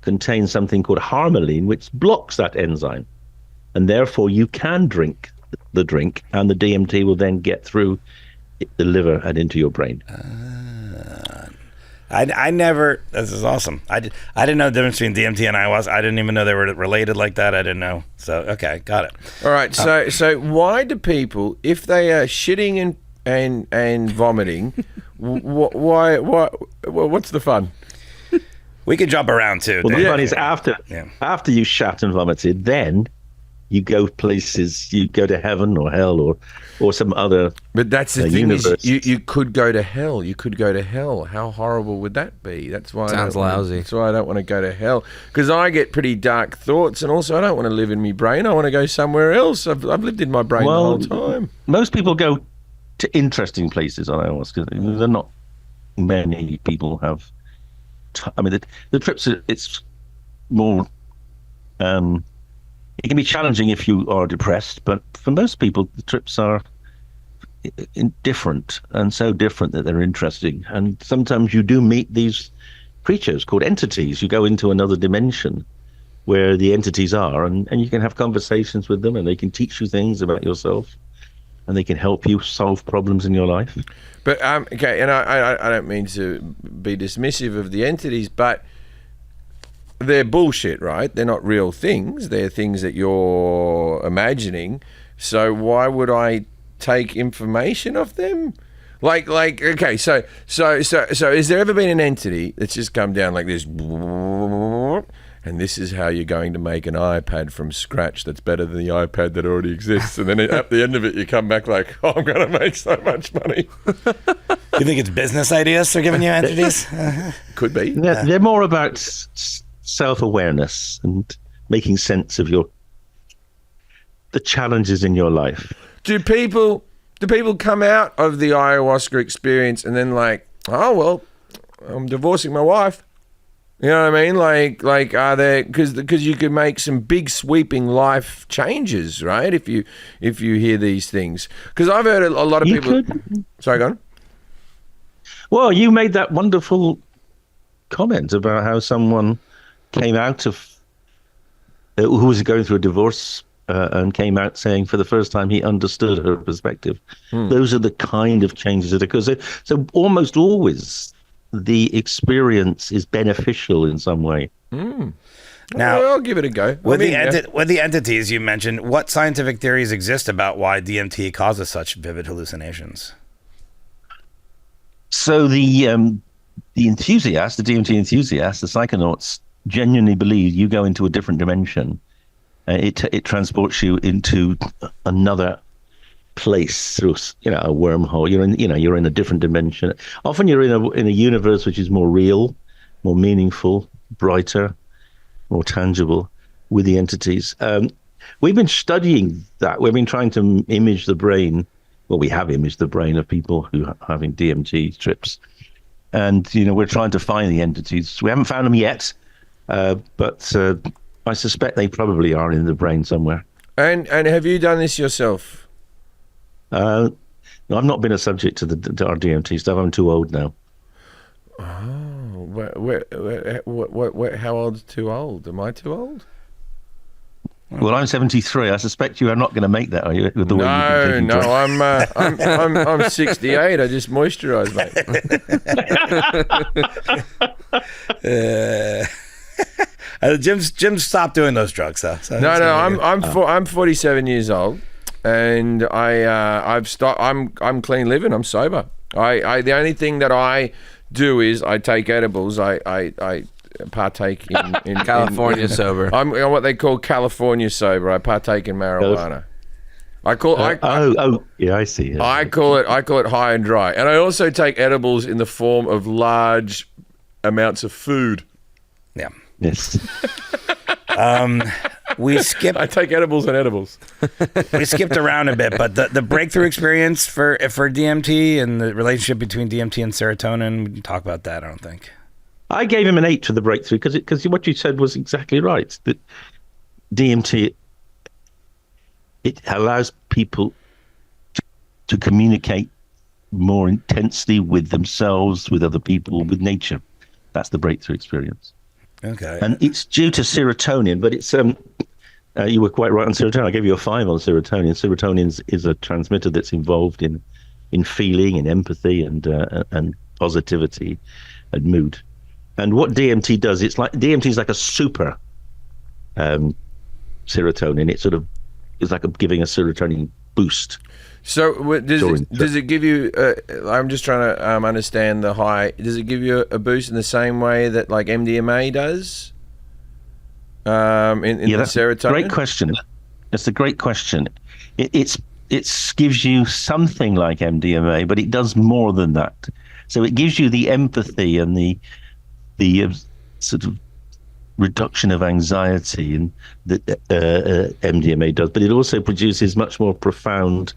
contains something called harmaline, which blocks that enzyme. And therefore you can drink the drink, and the DMT will then get through the liver and into your brain. I never. This is awesome. I didn't know the difference between DMT and ayahuasca. I didn't even know they were related like that. I didn't know. So okay, got it. All right. So why do people, if they are shitting and vomiting, what's the fun? We could jump around too. Well, the fun is after you shat and vomited, then you go places. You go to heaven or hell or some other. But that's the thing universe. is, you could go to hell. You could go to hell. How horrible would that be? That's why sounds lousy. That's why I don't want to go to hell, because I get pretty dark thoughts, and also I don't want to live in my brain. I want to go somewhere else. I've lived in my brain the whole time. Most people go to interesting places on ayahuasca. They're not many people have. I mean, the trips. It's more. It can be challenging if you are depressed, but for most people, the trips are different, and so different that they're interesting. And sometimes you do meet these creatures called entities. You go into another dimension where the entities are, and you can have conversations with them, and they can teach you things about yourself, and they can help you solve problems in your life. But okay, and I don't mean to be dismissive of the entities, but they're bullshit, right? They're not real things. They're things that you're imagining. So why would I take information off them? Like, okay, so has there ever been an entity that's just come down like this, and this is how you're going to make an iPad from scratch that's better than the iPad that already exists, and then at the end of it you come back like, oh, I'm going to make so much money. You think it's business ideas they're giving you, entities? Could be. They're more about self-awareness and making sense of the challenges in your life. Do people come out of the ayahuasca experience and then like, oh well, I'm divorcing my wife? You know what I mean? Like are there, because you could make some big sweeping life changes, right? If you hear these things, because I've heard a lot of people. Sorry, go on. Well, you made that wonderful comment about how someone came out of who was going through a divorce and came out saying for the first time he understood her perspective. Those are the kind of changes that occur. So almost always the experience is beneficial in some way. Now, I'll give it a go. With the entities you mentioned, what scientific theories exist about why DMT causes such vivid hallucinations? So the enthusiasts, the DMT enthusiasts, the psychonauts, genuinely believe you go into a different dimension. It transports you into another place through, a wormhole. You're in a different dimension. Often you're in a universe which is more real, more meaningful, brighter, more tangible with the entities. We've been studying that. We've been trying to image the brain. Well, we have imaged the brain of people who are having DMT trips, and we're trying to find the entities. We haven't found them yet, but I suspect they probably are in the brain somewhere. And have you done this yourself? No, I've not been a subject to our DMT stuff. I'm too old now. Oh, how old's too old? Am I too old? Well, I'm 73. I suspect you are not going to make that, are you? With the way you've been taking I'm 68. I just moisturise, mate. Jim's stopped doing those drugs, though. So I'm 47 years old, and I've stopped. I'm clean living. I'm sober. The only thing that I do is I take edibles. I partake in California sober. I'm what they call California sober. I partake in marijuana. I see. Yeah. I call it high and dry, and I also take edibles in the form of large amounts of food. Yeah. Yes. I take edibles and edibles. We skipped around a bit, but the breakthrough experience for DMT and the relationship between DMT and serotonin, we didn't talk about that, I don't think. I gave him an 8 for the breakthrough because what you said was exactly right. That DMT, it allows people to communicate more intensely with themselves, with other people, with nature. That's the breakthrough experience. Okay. And it's due to serotonin, but it's you were quite right on serotonin. I gave you a 5 on serotonin. Serotonin is a transmitter that's involved in feeling and empathy and positivity and mood. And what DMT does, DMT is like a super serotonin. It sort of is like giving a serotonin boost. So does it give you? I'm just trying to understand the high. Does it give you a boost in the same way that like MDMA does? In the serotonin. Great question. That's a great question. It gives you something like MDMA, but it does more than that. So it gives you the empathy and the sort of reduction of anxiety and that MDMA does, but it also produces much more profound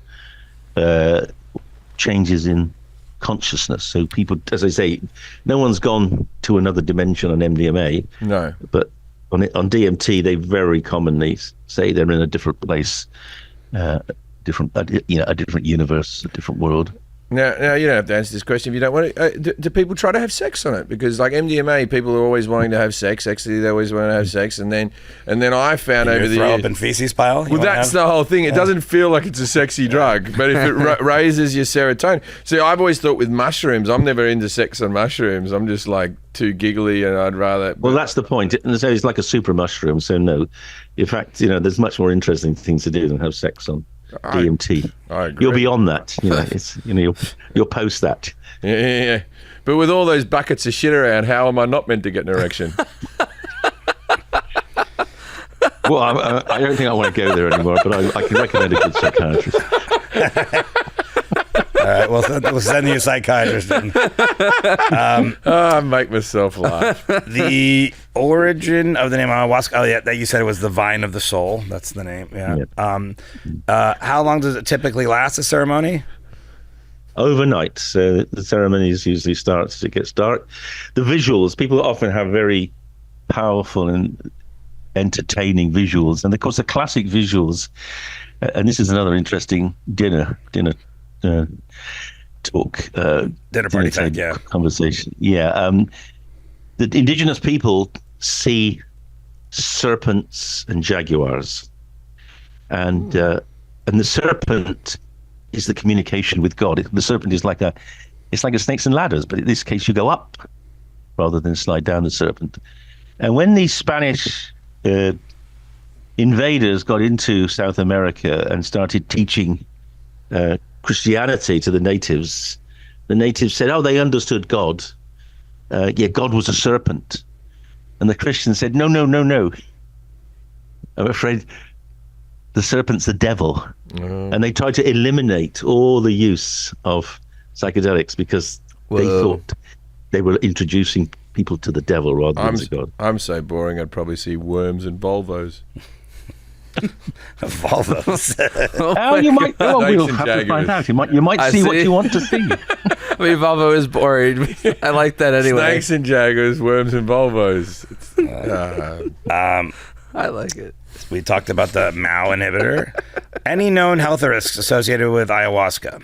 changes in consciousness. So people, as I say, no one's gone to another dimension on MDMA. No, but on DMT, they very commonly say they're in a different place, a different universe, a different world. Now you don't have to answer this question if you don't want to. Do people try to have sex on it? Because like MDMA, people are always wanting to have sex. Actually, they always want to have sex, and then I found over the throw years, up in feces pile. Well, that's the whole thing. It doesn't feel like it's a sexy drug, but if it raises your serotonin. See, I've always thought with mushrooms, I'm never into sex on mushrooms. I'm just like too giggly, and I'd rather. Well, that's the point. It's like a super mushroom. So no, in fact, there's much more interesting things to do than have sex on DMT. I agree. You'll be on that. You'll post that. Yeah. But with all those buckets of shit around, how am I not meant to get an erection? Well, I don't think I want to go there anymore, but I can recommend a good psychiatrist. All right, we'll send you a psychiatrist then. I make myself laugh. The origin of the name ayahuasca, that you said it was the vine of the soul. That's the name, yeah. Yep. How long does it typically last, the ceremony? overnight. So the ceremonies usually start as it gets dark. The visuals, people often have very powerful and entertaining visuals. And of course, the classic visuals, and this is another interesting dinner talk. Dinner party talk, yeah. Conversation. Yeah. The indigenous people see serpents and jaguars. And the serpent is the communication with God. The serpent is like a snakes and ladders, but in this case you go up rather than slide down the serpent. And when these Spanish invaders got into South America and started teaching Christianity to the natives said, oh, they understood God. God was a serpent. And the Christians said, no. I'm afraid the serpent's the devil. And they tried to eliminate all the use of psychedelics because they thought they were introducing people to the devil rather than to God. I'm so boring, I'd probably see worms and Volvos. Volvos. You might. Well, we'll have to find out. You might see what you want to see. I mean, Volvo is boring. I like that anyway. Snakes and jaguars, worms and Volvos. I like it. We talked about the MAO inhibitor. Any known health risks associated with ayahuasca?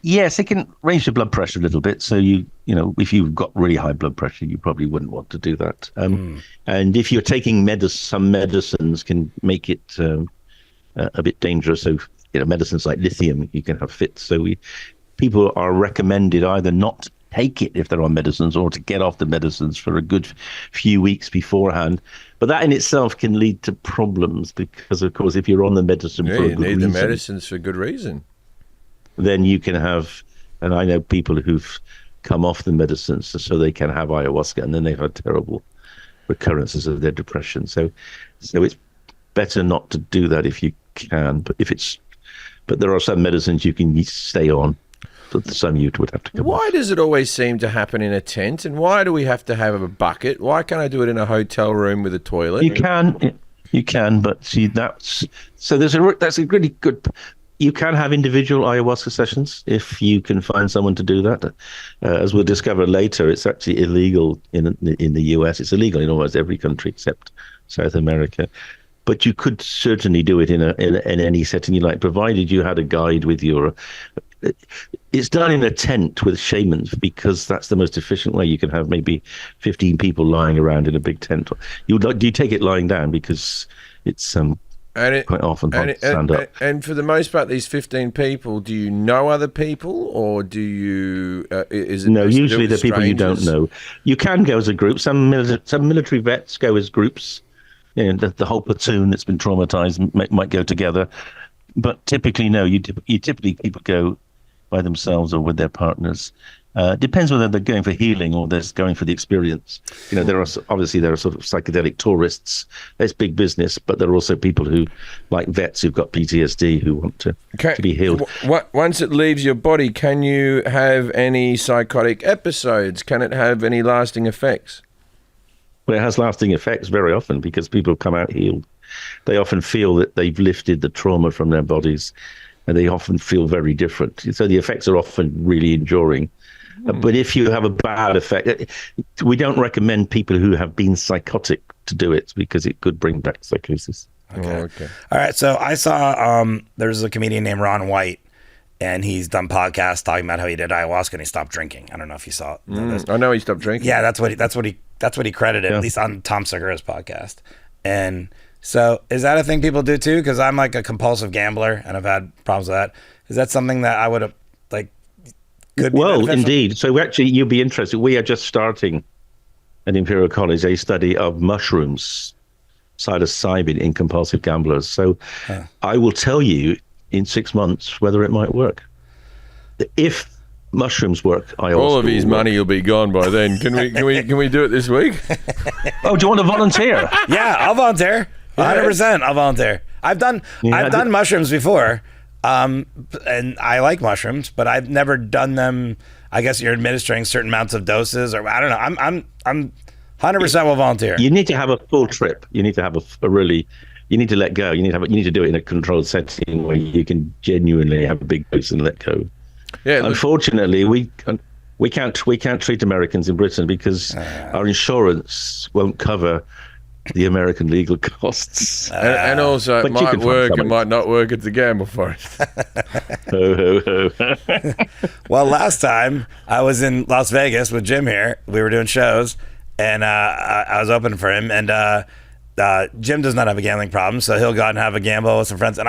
Yes, it can raise your blood pressure a little bit. So if you've got really high blood pressure, you probably wouldn't want to do that. And if you're taking some medicines can make it a bit dangerous. So medicines like lithium, you can have fits. So people are recommended either not to take it if they're on medicines or to get off the medicines for a good few weeks beforehand. But that in itself can lead to problems because, of course, if you're on the medicine for a good reason, you need the medicines for good reason. Then you can have, and I know people who've come off the medicines so they can have ayahuasca, and then they've had terrible recurrences of their depression. So it's better not to do that if you can. But there are some medicines you can stay on, but some you would have to come off. Why does it always seem to happen in a tent, and why do we have to have a bucket? Why can't I do it in a hotel room with a toilet? You can, but see that's a really good. You can have individual ayahuasca sessions if you can find someone to do that. As we'll discover later, it's actually illegal in the US. It's illegal in almost every country except South America. But you could certainly do it in any setting you like, provided you had a guide with you. It's done in a tent with shamans because that's the most efficient way. You can have maybe 15 people lying around in a big tent. You take it lying down because it's quite often stand up. And for the most part, these 15 people, do you know other people, or do you? Is it no? Usually they're people you don't know. You can go as a group. Some military vets go as groups. The whole platoon that's been traumatized might go together. But typically, no. Typically people go by themselves or with their partners. Depends whether they're going for healing or they're going for the experience. There are sort of psychedelic tourists. It's big business, but there are also people who, like vets, who've got PTSD who want to be healed. Once it leaves your body, can you have any psychotic episodes? Can it have any lasting effects? Well, it has lasting effects very often because people come out healed. They often feel that they've lifted the trauma from their bodies, and they often feel very different. So the effects are often really enduring. But if you have a bad effect, we don't recommend people who have been psychotic to do it because it could bring back psychosis. Okay. All right. So I saw there's a comedian named Ron White, and he's done podcasts talking about how he did ayahuasca and he stopped drinking. I don't know if you saw it. I know he stopped drinking. Yeah, that's what he credited, at least on Tom Segura's podcast. And so is that a thing people do too? Because I'm like a compulsive gambler and I've had problems with that. Is that something that I would have Well, indeed. So actually, you'll be interested. We are just starting at Imperial College a study of mushrooms, psilocybin in compulsive gamblers. So I will tell you in 6 months whether it might work. If mushrooms work, all of his money will be gone by then. Can we do it this week? Oh, do you want to volunteer? Yeah, I'll volunteer. 100%. I'll volunteer. I've done mushrooms before. And I like mushrooms, but I've never done them. I guess you're administering certain amounts of doses, or I don't know. I'm 100% will volunteer. You need to have a full trip. You need to have a really you need to let go. You need to do it in a controlled setting where you can genuinely have a big dose and let go. Yeah. Unfortunately, we can't treat Americans in Britain because our insurance won't cover the American legal costs. And also, it might work, it might not work at the gamble forest. Well, last time I was in Las Vegas with Jim here, we were doing shows, and I was opening for him, and Jim does not have a gambling problem, so he'll go out and have a gamble with some friends. And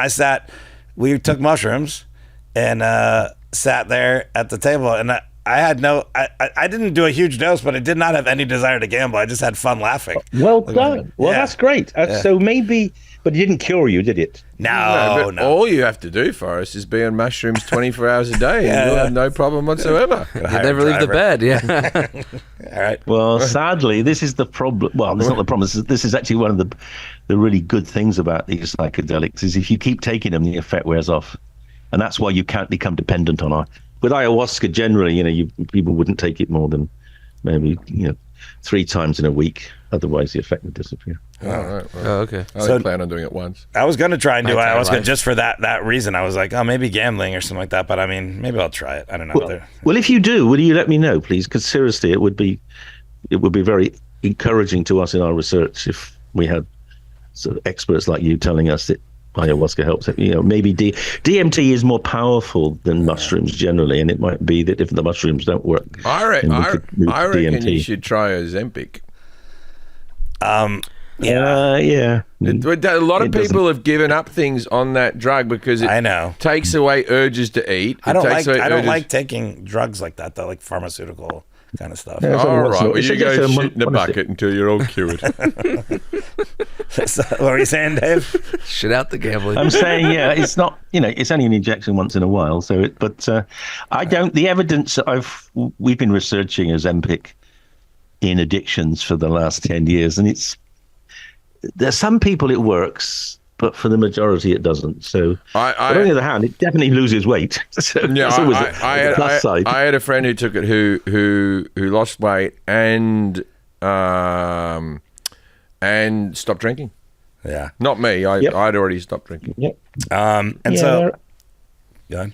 we took mushrooms and sat there at the table, and I didn't do a huge dose, but I did not have any desire to gamble. I just had fun laughing. Well done. Well, that's great. So maybe, but it didn't cure you, did it? No. All you have to do for us is be on mushrooms 24 hours a day, and you'll have no problem whatsoever. You never leave the bed, All right. Well, sadly, this is the problem. Well, it's not the problem. This is actually one of the really good things about these psychedelics is if you keep taking them, the effect wears off. And that's why you can't become dependent on it. With ayahuasca, generally, people wouldn't take it more than maybe 3 times in a week. Otherwise, the effect would disappear. Oh, right. Well, okay. I only plan on doing it once. I was going to try and do ayahuasca just for that reason. I was like, oh, maybe gambling or something like that. But I mean, maybe I'll try it. I don't know. Well, if you do, will you let me know, please? Because seriously, it would be very encouraging to us in our research if we had sort of experts like you telling us that ayahuasca helps. Maybe DMT is more powerful than mushrooms generally, and it might be that if the mushrooms don't work, I reckon DMT. you should try Ozempic. Yeah. A lot of people have given up things on that drug because it takes away urges to eat. I don't like taking drugs like that, though, like pharmaceutical kind of stuff. All right, well, you go shit in a bucket until you're all cured. What were you saying, Dave? Shit out the gambling. I'm saying, it's not, it's only an injection once in a while. So, I don't. The evidence that we've been researching Ozempic in addictions for the last 10 years, and there's some people it works, but for the majority it doesn't. So, but on the other hand, it definitely loses weight. So I had a friend who took it who lost weight and stopped drinking. Yeah, not me. I'd already stopped drinking. Yep. So, go on.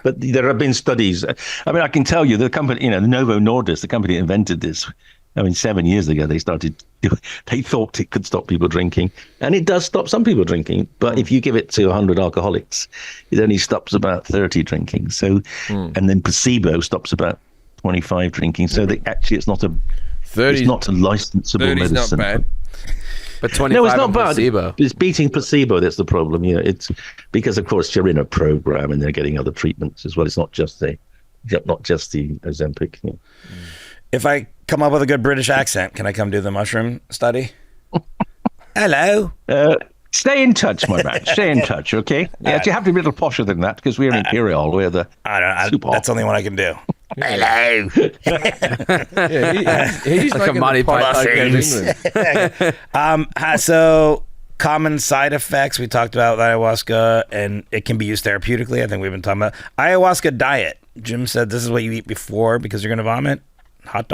But there have been studies. I mean, I can tell you the company, the Novo Nordisk, the company that invented this. I mean, 7 years ago, they thought it could stop people drinking, and it does stop some people drinking. But if you give it to 100 alcoholics, it only stops about 30 drinking. So, and then placebo stops about 25 drinking. So actually, it's not a licensable 30's medicine. Not bad. But 25 no, it's not bad. Placebo. It's beating placebo that's the problem. It's because, of course, you're in a program and they're getting other treatments as well. It's not just the Ozempic. Yeah. If I come up with a good British accent, can I come do the mushroom study? Hello. Stay in touch, my man. Stay in touch, okay? Yeah, you have to be a little posher than that because we're Imperial. We're the that's the only one I can do. Hello. He's like a Monty Python. So common side effects. We talked about ayahuasca, and it can be used therapeutically. I think we've been talking about ayahuasca diet. Jim said this is what you eat before because you're going to vomit. No hot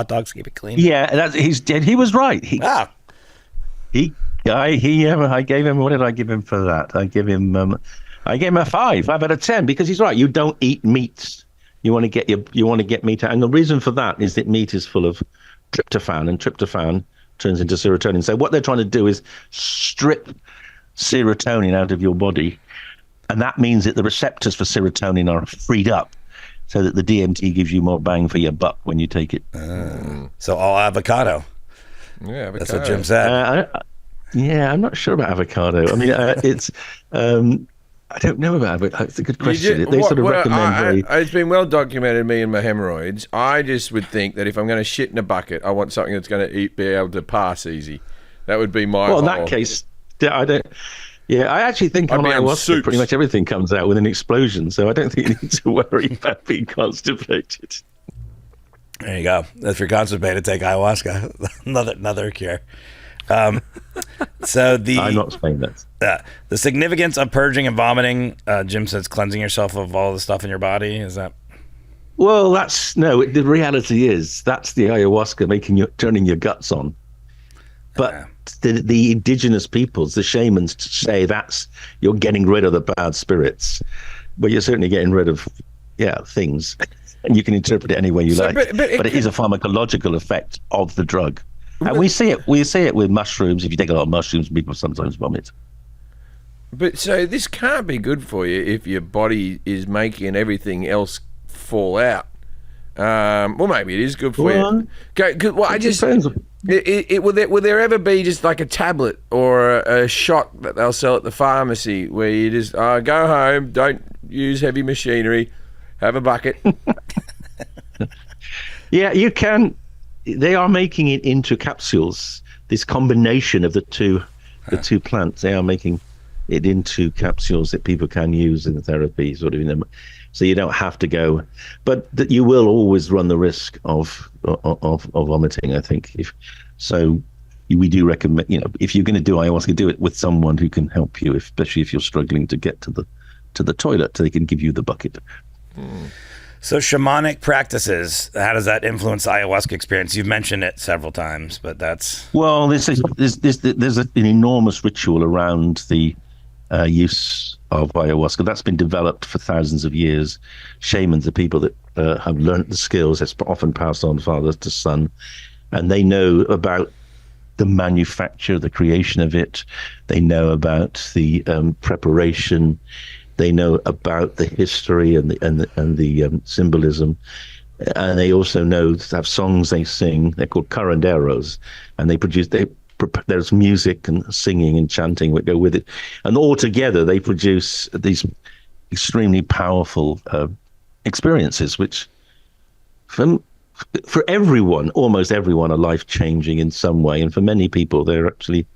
dogs. Keep it clean. Yeah, he's dead. He was right. I gave him. What did I give him for that? I gave him a 5 out of 10 because he's right. You don't eat meats. You want to get meat out, and the reason for that is that meat is full of tryptophan, and tryptophan turns into serotonin. So what they're trying to do is strip serotonin out of your body, and that means that the receptors for serotonin are freed up, so that the DMT gives you more bang for your buck when you take it. So all avocado. Yeah, avocado. That's what Jim said. I'm not sure about avocado. I mean, it's. I don't know about it. It's a good question. They sort of recommend it's been well documented, me and my hemorrhoids. I just would think that if I'm going to shit in a bucket, I want something that's going to be able to pass easy. That would be my. Well, in that case, I don't. Yeah, I actually think on ayahuasca, pretty much everything comes out with an explosion, so I don't think you need to worry about being constipated. There you go. If you're constipated, take ayahuasca. another cure. So I'm not saying that. The significance of purging and vomiting, Jim says cleansing yourself of all the stuff in your body. Is that? Well, the reality is that's the ayahuasca turning your guts on. But the indigenous peoples, the shamans, say you're getting rid of the bad spirits, but you're certainly getting rid of things, and you can interpret it any way you like. But it is a pharmacological effect of the drug, and we see it with mushrooms. If you take a lot of mushrooms, people sometimes vomit. But so this can't be good for you if your body is making everything else fall out. Well, maybe it is good for you. Will there ever be just like a tablet or a shot that they'll sell at the pharmacy where you just go home, don't use heavy machinery, have a bucket? Yeah, you can. They are making it into capsules. This combination of the two plants, they are making it into capsules that people can use in the therapy, sort of in them. So you don't have to go, but that you will always run the risk of vomiting. I think we do recommend, if you're going to do ayahuasca, do it with someone who can help you, especially if you're struggling to get to the toilet, so they can give you the bucket. So shamanic practices, how does that influence ayahuasca experience? You've mentioned it several times, but that's there's an enormous ritual around the use of ayahuasca that's been developed for thousands of years. Shamans are people that have learned the skills. It's often passed on father to son, and they know about the manufacture, the creation of it. They know about the preparation. They know about the history and the symbolism, and they also know to have songs they sing. They're called curanderos, and there's music and singing and chanting that go with it, and all together they produce these extremely powerful experiences, which for everyone, almost everyone, are life-changing in some way, and for many people they're actually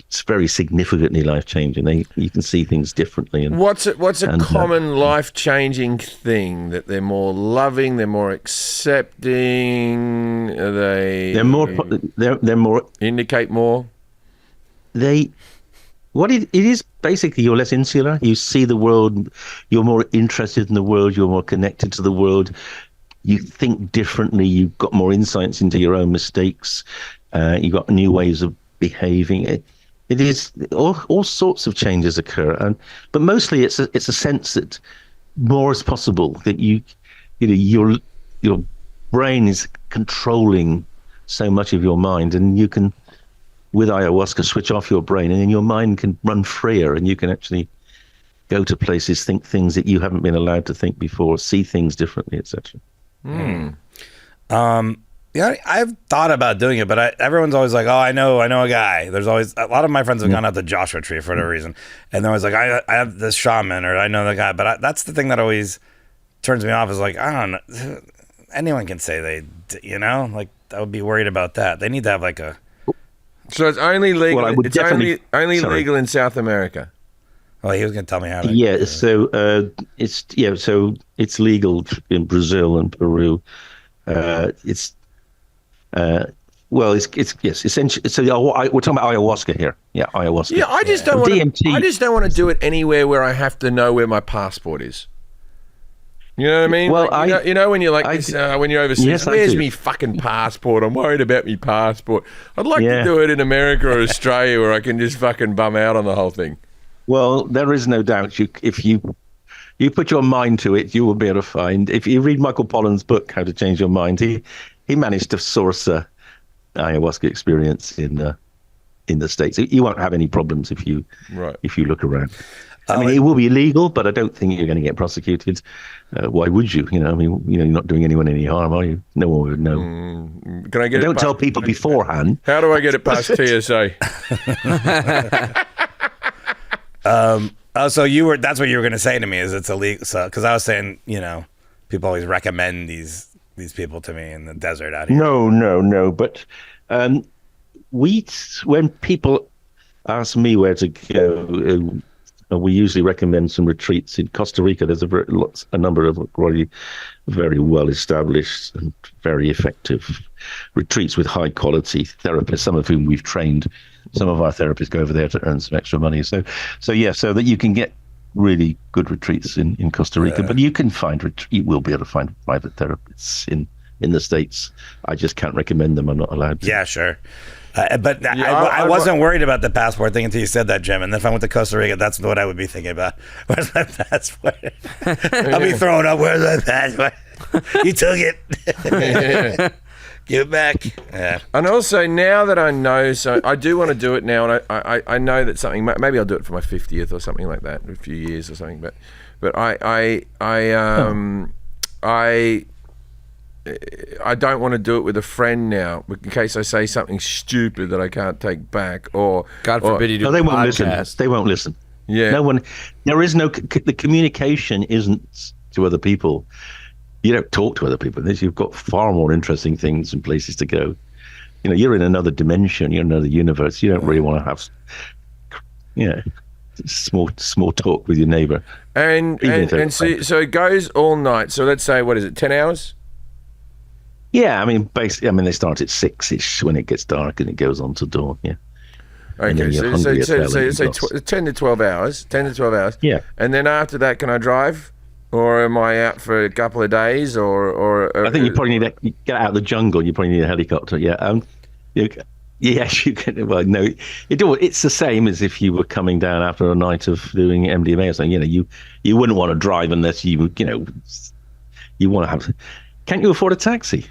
it's very significantly life-changing. You can see things differently. And what's a common life-changing thing that they're more loving, they're more accepting, they're more indicate more. It is basically, you're less insular. You see the world. You're more interested in the world. You're more connected to the world. You think differently. You've got more insights into your own mistakes. You've got new ways of behaving. It is all sorts of changes occur, but mostly it's a sense that more is possible. That your brain is controlling so much of your mind, and you can, with ayahuasca, switch off your brain, and then your mind can run freer, and you can actually go to places, think things that you haven't been allowed to think before, see things differently, etc. Yeah, I've thought about doing it, but everyone's always like, "Oh, I know a guy." There's always a lot of my friends have gone out the Joshua Tree for whatever reason, and they're always like, "I have this shaman," or "I know the guy." But that's the thing that always turns me off. Is like, I don't know, anyone can say like I would be worried about that. They need to have like a. So it's only legal. Well, it's only legal in South America. Well, he was going to tell me how to. Yeah, so it's legal in Brazil and Peru. It's essentially. So we're talking about ayahuasca here. Yeah, ayahuasca. Yeah, I just don't want DMT. I just don't want to do it anywhere where I have to know where my passport is. You know what I mean? Well, like, when you're like when you're overseas, yes, where's me fucking passport? I'm worried about me passport. I'd like to do it in America or Australia where I can just fucking bum out on the whole thing. Well, there is no doubt. If you put your mind to it, you will be able to find. If you read Michael Pollan's book, How to Change Your Mind, he managed to source a ayahuasca experience in the States. You won't have any problems if you look around. I mean, it will be illegal, but I don't think you're going to get prosecuted. Why would you? You're not doing anyone any harm, are you? No one would know. Can I get? Don't tell people beforehand. How do I get it past TSA? So that's what you were going to say to me, is it's illegal. So, because I was saying, people always recommend these people to me in the desert out here. No. But when people ask me where to go, we usually recommend some retreats in Costa Rica. There's a number of really very well established and very effective retreats with high quality therapists, some of whom we've trained. Some of our therapists go over there to earn some extra money. So that you can get really good retreats in Costa Rica. But you can you will be able to find private therapists in the States. I just can't recommend them. I'm not allowed to. Yeah, sure. But I wasn't worried about the passport thing until you said that, Jim. And then if I went to Costa Rica, that's what I would be thinking about. Where's my passport? I'll be throwing up. Where's my passport? You took it. Give it back. Yeah. And also, now that I know, so I do want to do it now, and I know that something, maybe I'll do it for my 50th or something like that in a few years or something. But I don't want to do it with a friend now, in case I say something stupid that I can't take back, or God forbid you do. No, they won't listen. They won't listen. Yeah. No one. There is no. The communication isn't to other people. You don't talk to other people. You've got far more interesting things and places to go. You know, you're in another dimension. You're in another universe. You don't really want to have, small talk with your neighbor. And so it goes all night. So let's say, what is it, 10 hours? Yeah, I mean, basically, they start at 6-ish when it gets dark, and it goes on to dawn. Yeah. Okay, so 10 to 12 hours. 10 to 12 hours. Yeah. And then after that, can I drive? Or am I out for a couple of days? Or I think you probably need to get out of the jungle. You probably need a helicopter. Yeah. Yes, you can. Well, no, it's the same as if you were coming down after a night of doing MDMA or something. You know, you wouldn't want to drive unless you want to have. Can't you afford a taxi?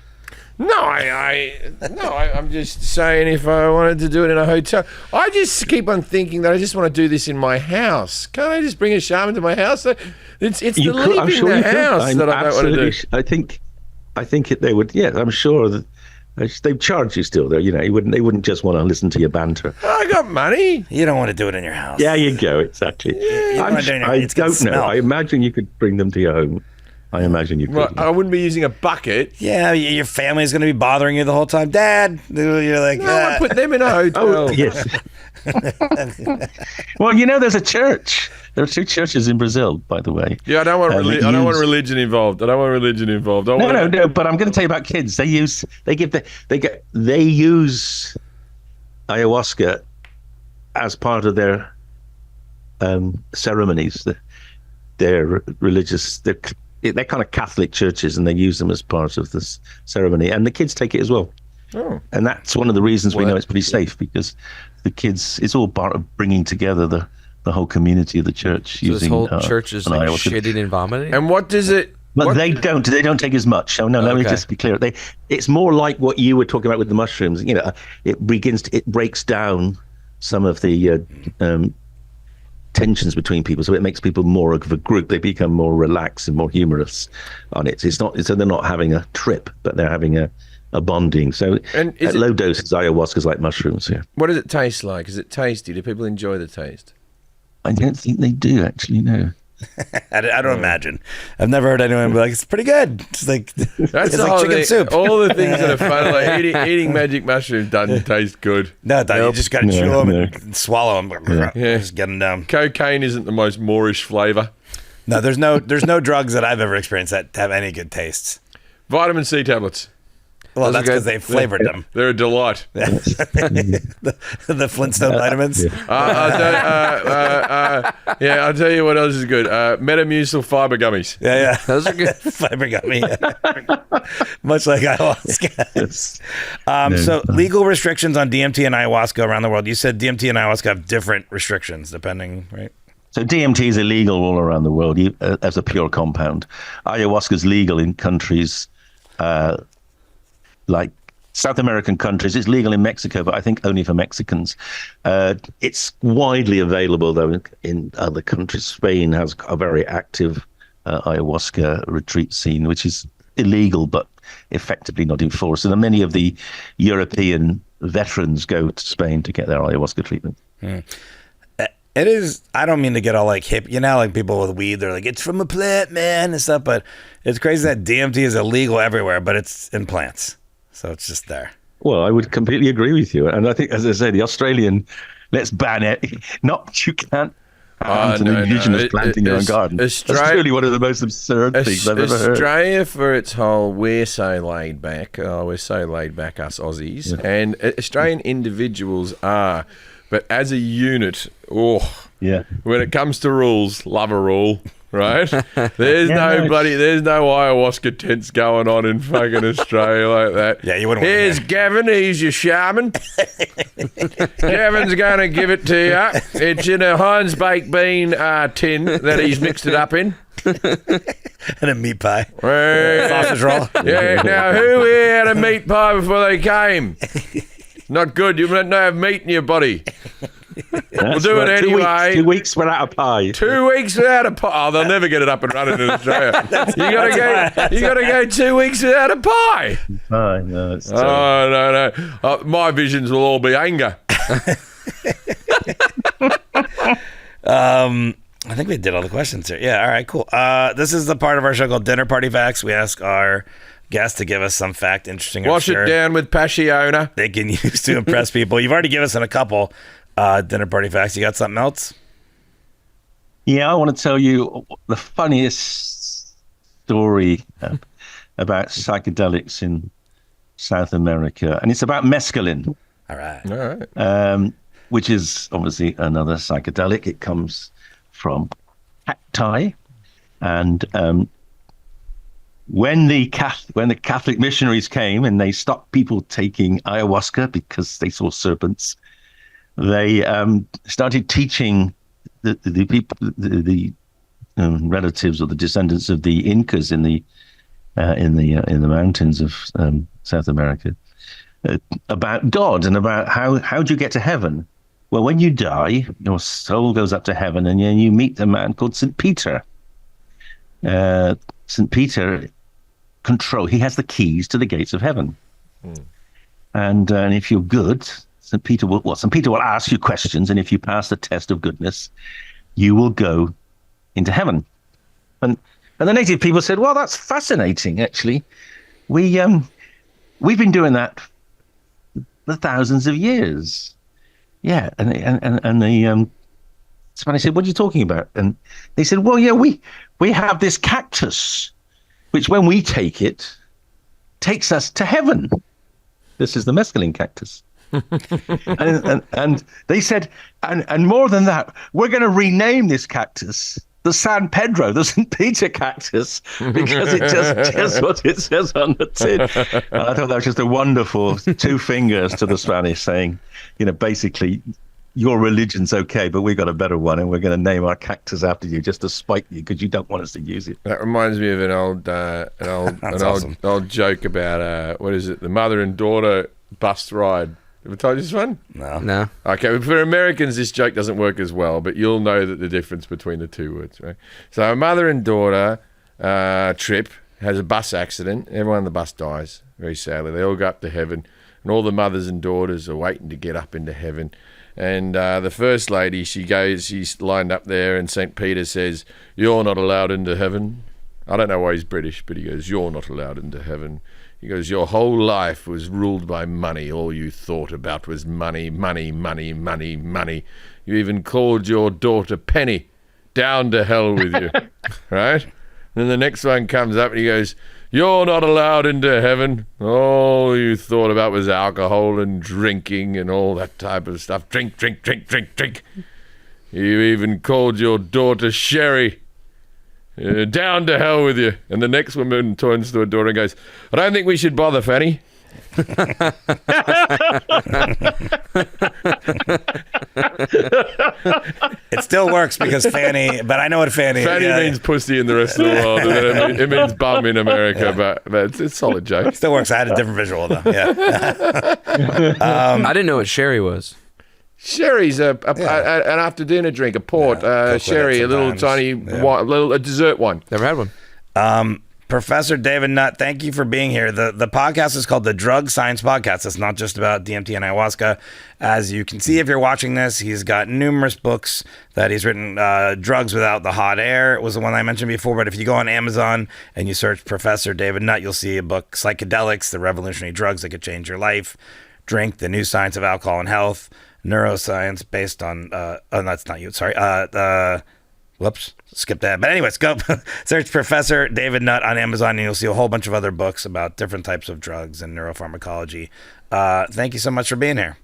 No, I'm just saying if I wanted to do it in a hotel. I just keep on thinking that I just want to do this in my house. Can't I just bring a shaman to my house? It's the leaving the house that I don't want to do. I think they would. Yeah, I'm sure that they'd charge you still. Though, they wouldn't just want to listen to your banter. I got money. You don't want to do it in your house. Yeah, you go exactly. Yeah, I don't know. I imagine you could bring them to your home. I imagine you could. Right, I wouldn't be using a bucket. Yeah, your family's going to be bothering you the whole time. Dad, you're like, no, I put them in a hotel. Oh, yes. Well, there's a church. There are 2 churches in Brazil, by the way. Yeah, I don't want religion involved. No, but I'm going to tell you about kids. They use ayahuasca as part of their ceremonies. They're religious. They're kind of Catholic churches, and they use them as part of this ceremony. And the kids take it as well. Oh. And that's one of the reasons we know it's pretty safe, because the kids, it's all part of bringing together the whole community of the church. So using, this whole church is like shitting and vomiting? And what does it... But they don't take as much. So let me just be clear. It's more like what you were talking about with the mushrooms. It breaks down some of the tensions between people, so it makes people more of a group. They become more relaxed and more humorous on it. So they're not having a trip, but they're having a bonding. So at low doses, ayahuasca's like mushrooms. Yeah. What does it taste like? Is it tasty? Do people enjoy the taste? I don't think they do, actually. No. I don't imagine. I've never heard anyone be like, it's pretty good. It's like chicken soup. All the things that are fun, like eating magic mushrooms doesn't taste good. No, you just got to chew them and swallow them. Yeah. Just get them down. Cocaine isn't the most Moorish flavor. No, there's no drugs that I've ever experienced that have any good tastes. Vitamin C tablets. Well, that's because they flavored them. They're a delight. the Flintstone vitamins. I'll tell you what else is good. Metamucil fiber gummies. Yeah. Those are good. Fiber gummy. Much like ayahuasca. So legal restrictions on DMT and ayahuasca around the world. You said DMT and ayahuasca have different restrictions depending, right? So DMT is illegal all around the world as a pure compound. Ayahuasca is legal in countries like South American countries. It's legal in Mexico, but I think only for Mexicans. It's widely available, though, in other countries. Spain has a very active ayahuasca retreat scene, which is illegal, but effectively not enforced. And many of the European veterans go to Spain to get their ayahuasca treatment. It is, I don't mean to get all like hip, like people with weed, they're like, it's from a plant, man, and stuff, but it's crazy that DMT is illegal everywhere, but it's in plants. So it's just there. Well, I would completely agree with you. And I think, as I say, the Australian, let's ban it. Not, you can't ban an indigenous plant in your own garden. That's really one of the most absurd things I've ever heard. Australia, for its whole, we're so laid back. We're so laid back, us Aussies. Yeah. And Australian individuals are. But as a unit, when it comes to rules, love a rule. right? There's no ayahuasca tents going on in fucking Australia like that. Yeah, you wouldn't. Here's Gavin. He's your shaman. Gavin's going to give it to you. It's in a Heinz baked bean tin that he's mixed it up in. And a meat pie. Sausage roll. Yeah, now who here had a meat pie before they came? Not good. You don't have meat in your body. We'll do it anyway. 2 weeks without a pie. 2 weeks without a pie. Oh, they'll never get it up and running in Australia. You got to go 2 weeks without a pie. Pie, no, it's no. My visions will all be anger. I think we did all the questions here. Yeah, all right, cool. This is the part of our show called Dinner Party Facts. We ask our guests to give us some fact interesting. Wash it down with Passiona. They can use to impress people. You've already given us a couple dinner party facts. You got something else? Yeah, I want to tell you the funniest story about psychedelics in South America, and it's about mescaline. All right. Which is obviously another psychedelic. It comes from cacti, and when the Catholic missionaries came and they stopped people taking ayahuasca because they saw serpents, they started teaching the people, the relatives or the descendants of the Incas in the mountains of South America about God and about how do you get to heaven. Well, when you die, your soul goes up to heaven, and then you meet a man called St. Peter. St. Peter he has the keys to the gates of heaven. And if you're good, St. Peter will ask you questions, and if you pass the test of goodness, you will go into heaven. And the native people said, well, that's fascinating, actually. We've been doing that for thousands of years. Yeah, and the Spanish said, "What are you talking about?" And they said, "Well, yeah, we have this cactus, which when we take it, takes us to heaven. This is the mescaline cactus." and they said, and more than that, we're going to rename this cactus the San Pedro, the St. Peter cactus, because it just what it says on the tin. And I thought that was just a wonderful 2 fingers to the Spanish saying, basically, your religion's okay, but we got a better one, and we're going to name our cactus after you just to spite you because you don't want us to use it. That reminds me of an old joke about what is it? The mother and daughter bus ride. Have I told you this one? No. Okay, for Americans, this joke doesn't work as well, but you'll know that the difference between the two words, right? So a mother and daughter trip has a bus accident. Everyone on the bus dies, very sadly. They all go up to heaven, and all the mothers and daughters are waiting to get up into heaven. And the first lady, she's lined up there, and St. Peter says, "You're not allowed into heaven." I don't know why he's British, but he goes, "You're not allowed into heaven." He goes, "Your whole life was ruled by money. All you thought about was money, money, money, money, money. You even called your daughter Penny. Down to hell with you." Right? Then the next one comes up and he goes, "You're not allowed into heaven. All you thought about was alcohol and drinking and all that type of stuff. Drink, drink, drink, drink, drink. You even called your daughter Sherry. Down to hell with you." And the next woman turns to her daughter and goes, "I don't think we should bother, Fanny." It still works because Fanny, but I know what Fanny means pussy in the rest of the world. And it means bum in America, but it's a solid joke. It still works. I had a different visual though. Yeah. I didn't know what sherry was. Sherry's an after dinner drink, a port. Sherry, a little tiny wine, a dessert one. Never had one. Professor David Nutt, thank you for being here. The podcast is called the Drug Science Podcast. It's not just about DMT and ayahuasca. As you can see if you're watching this, he's got numerous books that he's written. Drugs Without the Hot Air was the one I mentioned before, but if you go on Amazon and you search Professor David Nutt, you'll see a book, Psychedelics, the Revolutionary Drugs That Could Change Your Life, Drink, The New Science of Alcohol and Health, Neuroscience Based on... that's not you, sorry. Whoops, skip that. But anyways, go search Professor David Nutt on Amazon and you'll see a whole bunch of other books about different types of drugs and neuropharmacology. Thank you so much for being here.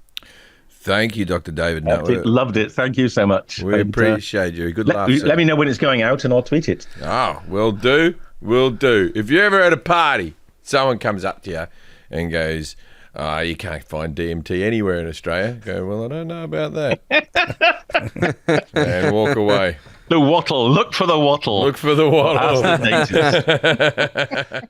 Thank you, Dr. David Nutt. Loved it. Thank you so much. We appreciate you. Good luck. Let me know when it's going out and I'll tweet it. Oh, will do. Will do. If you're ever at a party, someone comes up to you and goes, you can't find DMT anywhere in Australia. Go, well, I don't know about that. And walk away. The wattle. Look for the wattle. Look for the wattle. Ask the natives.